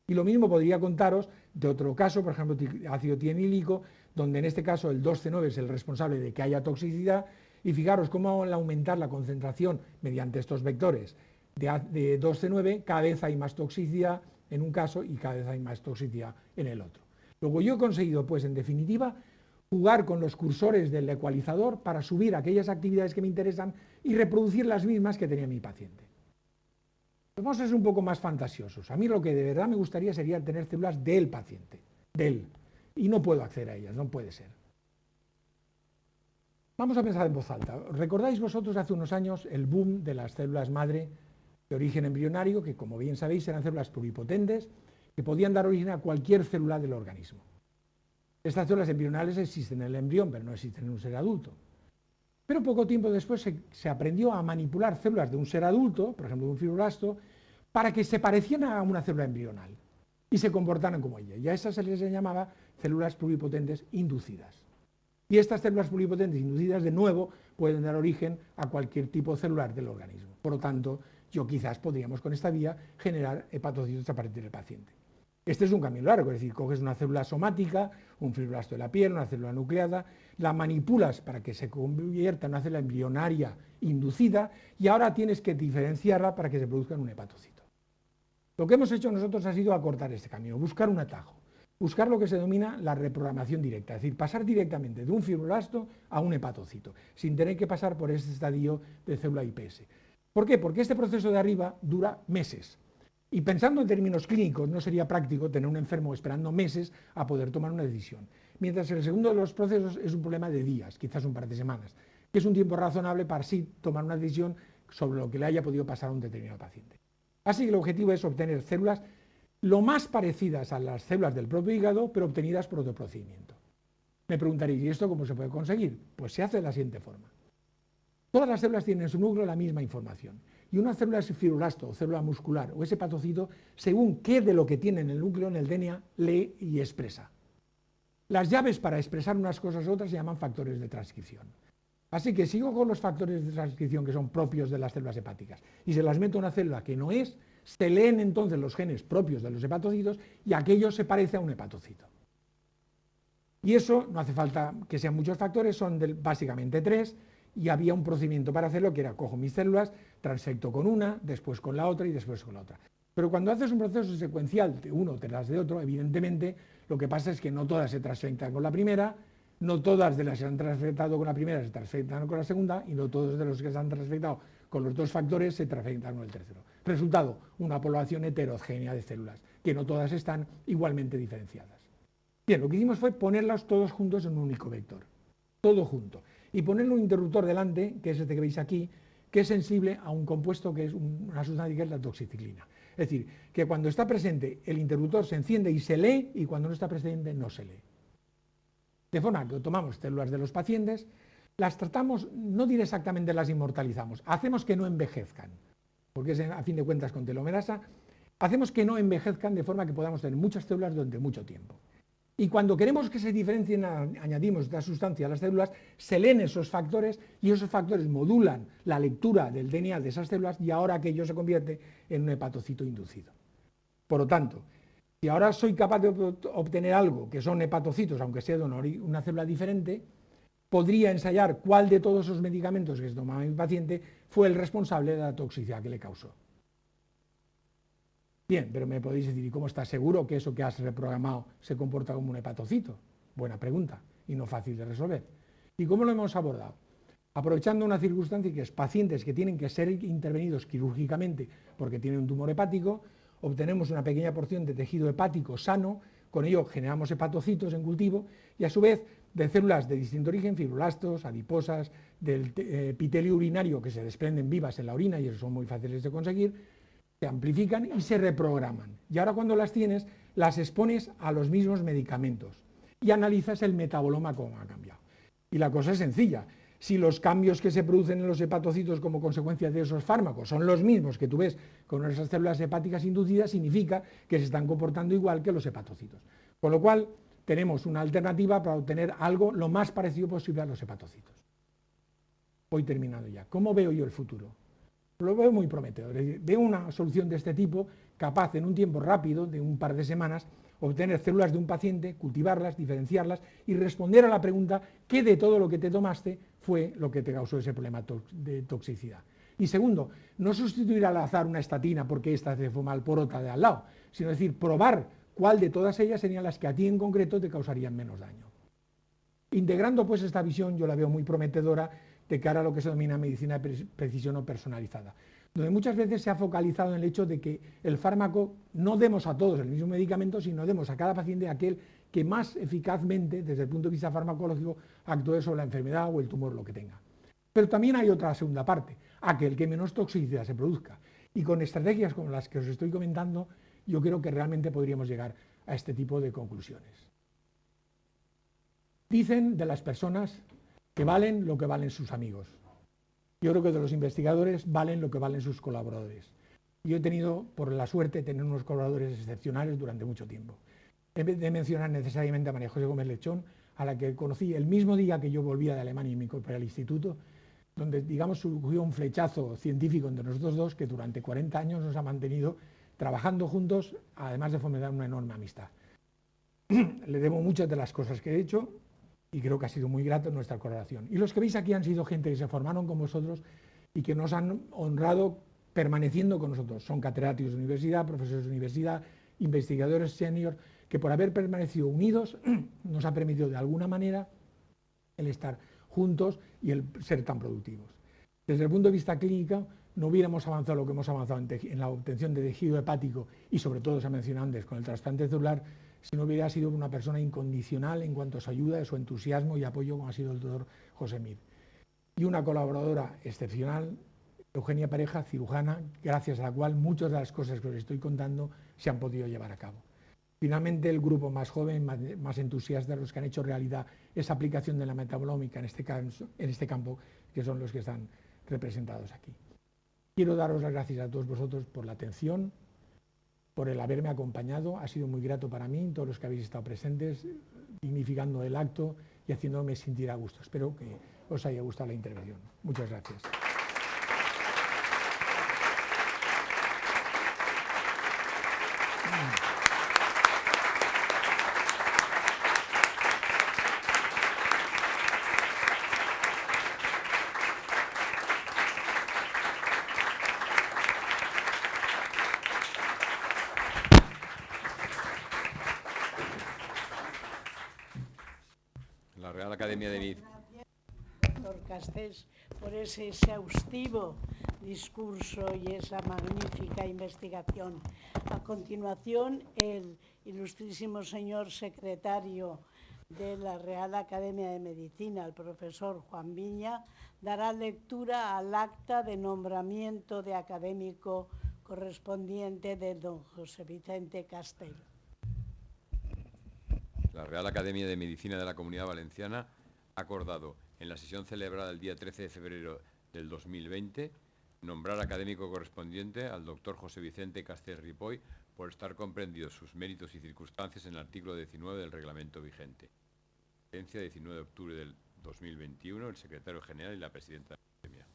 Y lo mismo podría contaros de otro caso, por ejemplo, ácido tianhílico, donde en este caso el 2C9 es el responsable de que haya toxicidad, y fijaros cómo al aumentar la concentración mediante estos vectores de 2C9, cada vez hay más toxicidad en un caso y cada vez hay más toxicidad en el otro. Luego yo he conseguido, pues en definitiva, jugar con los cursores del ecualizador para subir aquellas actividades que me interesan y reproducir las mismas que tenía mi paciente. Vamos a ser un poco más fantasiosos. A mí lo que de verdad me gustaría sería tener células del paciente, de él, y no puedo acceder a ellas, no puede ser. Vamos a pensar en voz alta. ¿Recordáis vosotros hace unos años el boom de las células madre de origen embrionario, que como bien sabéis eran células pluripotentes que podían dar origen a cualquier célula del organismo? Estas células embrionales existen en el embrión, pero no existen en un ser adulto. Pero poco tiempo después se aprendió a manipular células de un ser adulto, por ejemplo de un fibroblasto, para que se parecieran a una célula embrional y se comportaran como ella. Y a esas se les llamaba células pluripotentes inducidas. Y estas células pluripotentes inducidas, de nuevo, pueden dar origen a cualquier tipo celular del organismo. Por lo tanto, quizás podríamos con esta vía generar hepatocitos a partir del paciente. Este es un camino largo, es decir, coges una célula somática, un fibroblasto de la piel, una célula nucleada, la manipulas para que se convierta en una célula embrionaria inducida y ahora tienes que diferenciarla para que se produzca en un hepatocito. Lo que hemos hecho nosotros ha sido acortar este camino, buscar un atajo, buscar lo que se denomina la reprogramación directa, es decir, pasar directamente de un fibroblasto a un hepatocito, sin tener que pasar por este estadio de célula IPS. ¿Por qué? Porque este proceso de arriba dura meses. Y pensando en términos clínicos, no sería práctico tener un enfermo esperando meses a poder tomar una decisión. Mientras que el segundo de los procesos es un problema de días, quizás un par de semanas, que es un tiempo razonable para así tomar una decisión sobre lo que le haya podido pasar a un determinado paciente. Así que el objetivo es obtener células lo más parecidas a las células del propio hígado, pero obtenidas por otro procedimiento. Me preguntaréis, ¿y esto cómo se puede conseguir? Pues se hace de la siguiente forma. Todas las células tienen en su núcleo la misma información. Y una célula es fibroblasto, o célula muscular, o ese hepatocito, según qué de lo que tiene en el núcleo, en el DNA, lee y expresa. Las llaves para expresar unas cosas u otras se llaman factores de transcripción. Así que sigo con los factores de transcripción que son propios de las células hepáticas y se las meto a una célula que no es, se leen entonces los genes propios de los hepatocitos y aquello se parece a un hepatocito. Y eso no hace falta que sean muchos factores, son básicamente 3, y había un procedimiento para hacerlo que era cojo mis células, transfecto con una, después con la otra y después con la otra. Pero cuando haces un proceso secuencial de uno tras de otro, evidentemente lo que pasa es que no todas se transfectan con la primera, no todas de las que se han transfectado con la primera se transfectan con la segunda y no todos de los que se han transfectado con los dos factores se transfectan con el tercero. Resultado, una población heterogénea de células, que no todas están igualmente diferenciadas. Bien, lo que hicimos fue ponerlas todos juntos en un único vector, todo junto, y ponerle un interruptor delante, que es este que veis aquí, que es sensible a un compuesto que es una sustancia que es la toxiciclina. Es decir, que cuando está presente el interruptor se enciende y se lee, y cuando no está presente no se lee. De forma que tomamos células de los pacientes, las tratamos, no diré exactamente las inmortalizamos, hacemos que no envejezcan, porque es a fin de cuentas con telomerasa, hacemos que no envejezcan de forma que podamos tener muchas células durante mucho tiempo. Y cuando queremos que se diferencien, añadimos esta sustancia a las células, se leen esos factores y esos factores modulan la lectura del DNA de esas células y ahora aquello se convierte en un hepatocito inducido. Por lo tanto, si ahora soy capaz de obtener algo que son hepatocitos, aunque sea de una célula diferente, podría ensayar cuál de todos esos medicamentos que se tomaba mi paciente fue el responsable de la toxicidad que le causó. Bien, pero me podéis decir, ¿y cómo estás seguro que eso que has reprogramado se comporta como un hepatocito? Buena pregunta y no fácil de resolver. ¿Y cómo lo hemos abordado? Aprovechando una circunstancia que es pacientes que tienen que ser intervenidos quirúrgicamente porque tienen un tumor hepático, obtenemos una pequeña porción de tejido hepático sano, con ello generamos hepatocitos en cultivo y a su vez de células de distinto origen, fibroblastos, adiposas, del epitelio urinario que se desprenden vivas en la orina y eso son muy fáciles de conseguir, se amplifican y se reprograman. Y ahora cuando las tienes, las expones a los mismos medicamentos y analizas el metaboloma cómo ha cambiado. Y la cosa es sencilla. Si los cambios que se producen en los hepatocitos como consecuencia de esos fármacos son los mismos que tú ves con esas células hepáticas inducidas, significa que se están comportando igual que los hepatocitos. Con lo cual, tenemos una alternativa para obtener algo lo más parecido posible a los hepatocitos. Voy terminando ya. ¿Cómo veo yo el futuro? Lo veo muy prometedor. Veo una solución de este tipo capaz en un tiempo rápido, de un par de semanas, obtener células de un paciente, cultivarlas, diferenciarlas y responder a la pregunta ¿qué de todo lo que te tomaste fue lo que te causó ese problema de toxicidad? Y segundo, no sustituir al azar una estatina porque esta se fue mal por otra de al lado, sino decir, probar cuál de todas ellas serían las que a ti en concreto te causarían menos daño. Integrando pues esta visión, yo la veo muy prometedora de cara a lo que se denomina medicina de precisión o personalizada, donde muchas veces se ha focalizado en el hecho de que el fármaco no demos a todos el mismo medicamento, sino demos a cada paciente aquel que más eficazmente, desde el punto de vista farmacológico, actúe sobre la enfermedad o el tumor, lo que tenga. Pero también hay otra segunda parte, aquel que menos toxicidad se produzca. Y con estrategias como las que os estoy comentando, yo creo que realmente podríamos llegar a este tipo de conclusiones. Dicen de las personas que valen lo que valen sus amigos. Yo creo que de los investigadores valen lo que valen sus colaboradores. Yo he tenido, por la suerte, de tener unos colaboradores excepcionales durante mucho tiempo. En vez de mencionar necesariamente a María José Gómez Lechón, a la que conocí el mismo día que yo volvía de Alemania y me incorporé al instituto, donde, digamos, surgió un flechazo científico entre nosotros dos que durante 40 años nos ha mantenido trabajando juntos, además de fomentar una enorme amistad. Le debo muchas de las cosas que he hecho y creo que ha sido muy grato nuestra colaboración. Y los que veis aquí han sido gente que se formaron con vosotros y que nos han honrado permaneciendo con nosotros. Son catedráticos de universidad, profesores de universidad, investigadores senior, que por haber permanecido unidos nos ha permitido de alguna manera el estar juntos y el ser tan productivos. Desde el punto de vista clínico, no hubiéramos avanzado lo que hemos avanzado en la obtención de tejido hepático y sobre todo, se ha mencionado antes, con el trasplante celular, si no hubiera sido una persona incondicional en cuanto a su ayuda, su entusiasmo y apoyo, como ha sido el doctor José Mir. Y una colaboradora excepcional, Eugenia Pareja, cirujana, gracias a la cual muchas de las cosas que os estoy contando se han podido llevar a cabo. Finalmente, el grupo más joven, más entusiasta, los que han hecho realidad esa aplicación de la metabolómica en este campo, que son los que están representados aquí. Quiero daros las gracias a todos vosotros por la atención, por el haberme acompañado. Ha sido muy grato para mí, todos los que habéis estado presentes, dignificando el acto y haciéndome sentir a gusto. Espero que os haya gustado la intervención. Muchas gracias. La Real Academia de Medicina. Doctor Castells, por ese exhaustivo discurso y esa magnífica investigación. A continuación, el ilustrísimo señor secretario de la Real Academia de Medicina, el profesor Juan Viña, dará lectura al acta de nombramiento de académico correspondiente de don José Vicente Castells. La Real Academia de Medicina de la Comunidad Valenciana ha acordado, en la sesión celebrada el día 13 de febrero del 2020, nombrar académico correspondiente al doctor José Vicente Castells Ripoll por estar comprendidos sus méritos y circunstancias en el artículo 19 del reglamento vigente. Sentencia 19 de octubre del 2021, el secretario general y la presidenta de la Academia.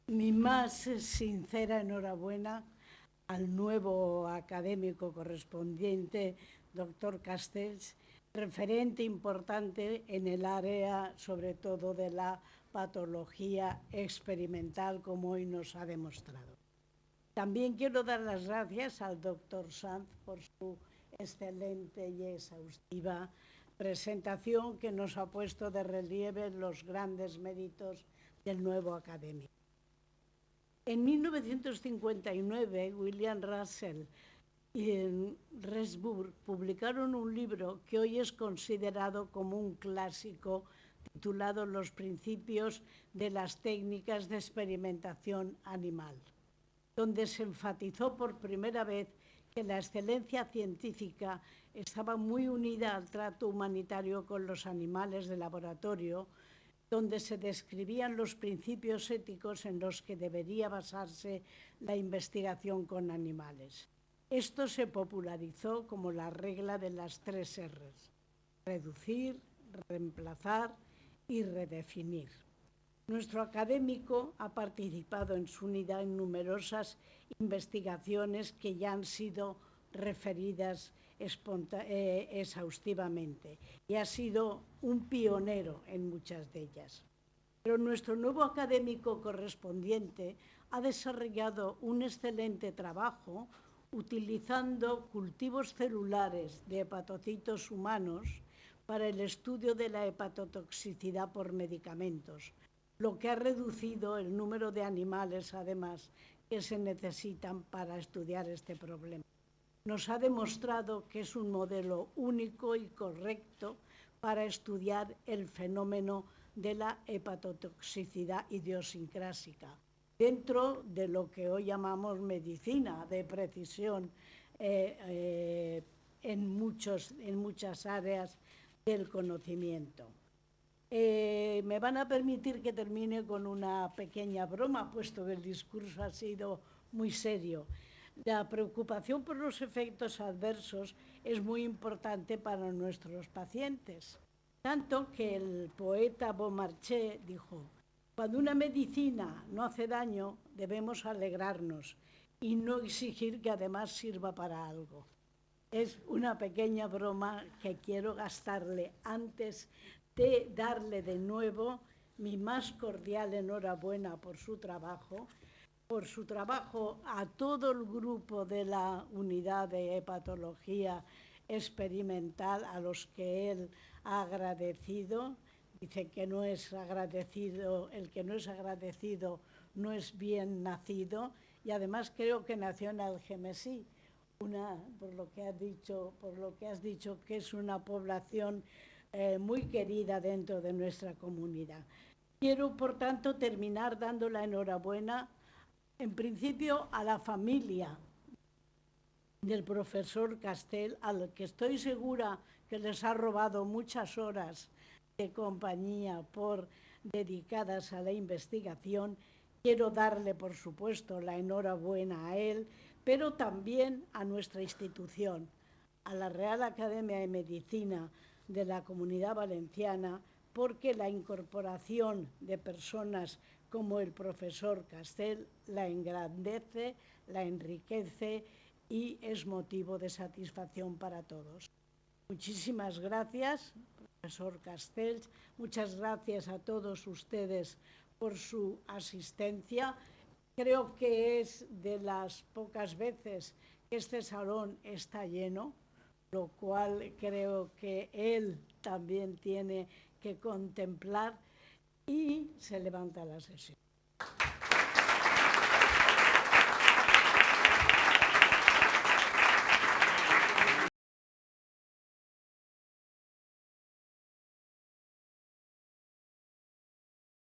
Mi más sincera enhorabuena al nuevo académico correspondiente, doctor Castells, referente importante en el área, sobre todo de la patología experimental, como hoy nos ha demostrado. También quiero dar las gracias al doctor Sanz por su excelente y exhaustiva presentación que nos ha puesto de relieve los grandes méritos del nuevo académico. En 1959, William Russell y Resburg publicaron un libro que hoy es considerado como un clásico titulado Los principios de las técnicas de experimentación animal, donde se enfatizó por primera vez que la excelencia científica estaba muy unida al trato humanitario con los animales de laboratorio, donde se describían los principios éticos en los que debería basarse la investigación con animales. Esto se popularizó como la regla de las 3 R's: reducir, reemplazar y redefinir. Nuestro académico ha participado en su unidad en numerosas investigaciones que ya han sido referidas exhaustivamente y ha sido un pionero en muchas de ellas. Pero nuestro nuevo académico correspondiente ha desarrollado un excelente trabajo utilizando cultivos celulares de hepatocitos humanos para el estudio de la hepatotoxicidad por medicamentos, lo que ha reducido el número de animales, además, que se necesitan para estudiar este problema. Nos ha demostrado que es un modelo único y correcto para estudiar el fenómeno de la hepatotoxicidad idiosincrásica, dentro de lo que hoy llamamos medicina de precisión en muchas áreas del conocimiento. Me van a permitir que termine con una pequeña broma, puesto que el discurso ha sido muy serio. La preocupación por los efectos adversos es muy importante para nuestros pacientes, tanto que el poeta Beaumarchais dijo: cuando una medicina no hace daño, debemos alegrarnos y no exigir que además sirva para algo. Es una pequeña broma que quiero gastarle antes de darle de nuevo mi más cordial enhorabuena por su trabajo a todo el grupo de la unidad de hepatología experimental, a los que él ha agradecido. Dice que no es agradecido, el que no es agradecido no es bien nacido, y además creo que nació en Algemesí, por lo que has dicho, que es una población muy querida dentro de nuestra comunidad. Quiero, por tanto, terminar dando la enhorabuena, en principio, a la familia del profesor Castell, al que estoy segura que les ha robado muchas horas de compañía dedicadas a la investigación. Quiero darle, por supuesto, la enhorabuena a él, pero también a nuestra institución, a la Real Academia de Medicina de la Comunidad Valenciana, porque la incorporación de personas como el profesor Castell la engrandece, la enriquece y es motivo de satisfacción para todos. Muchísimas gracias, profesor Castells. Muchas gracias a todos ustedes por su asistencia. Creo que es de las pocas veces que este salón está lleno, lo cual creo que él también tiene que contemplar, y se levanta la sesión.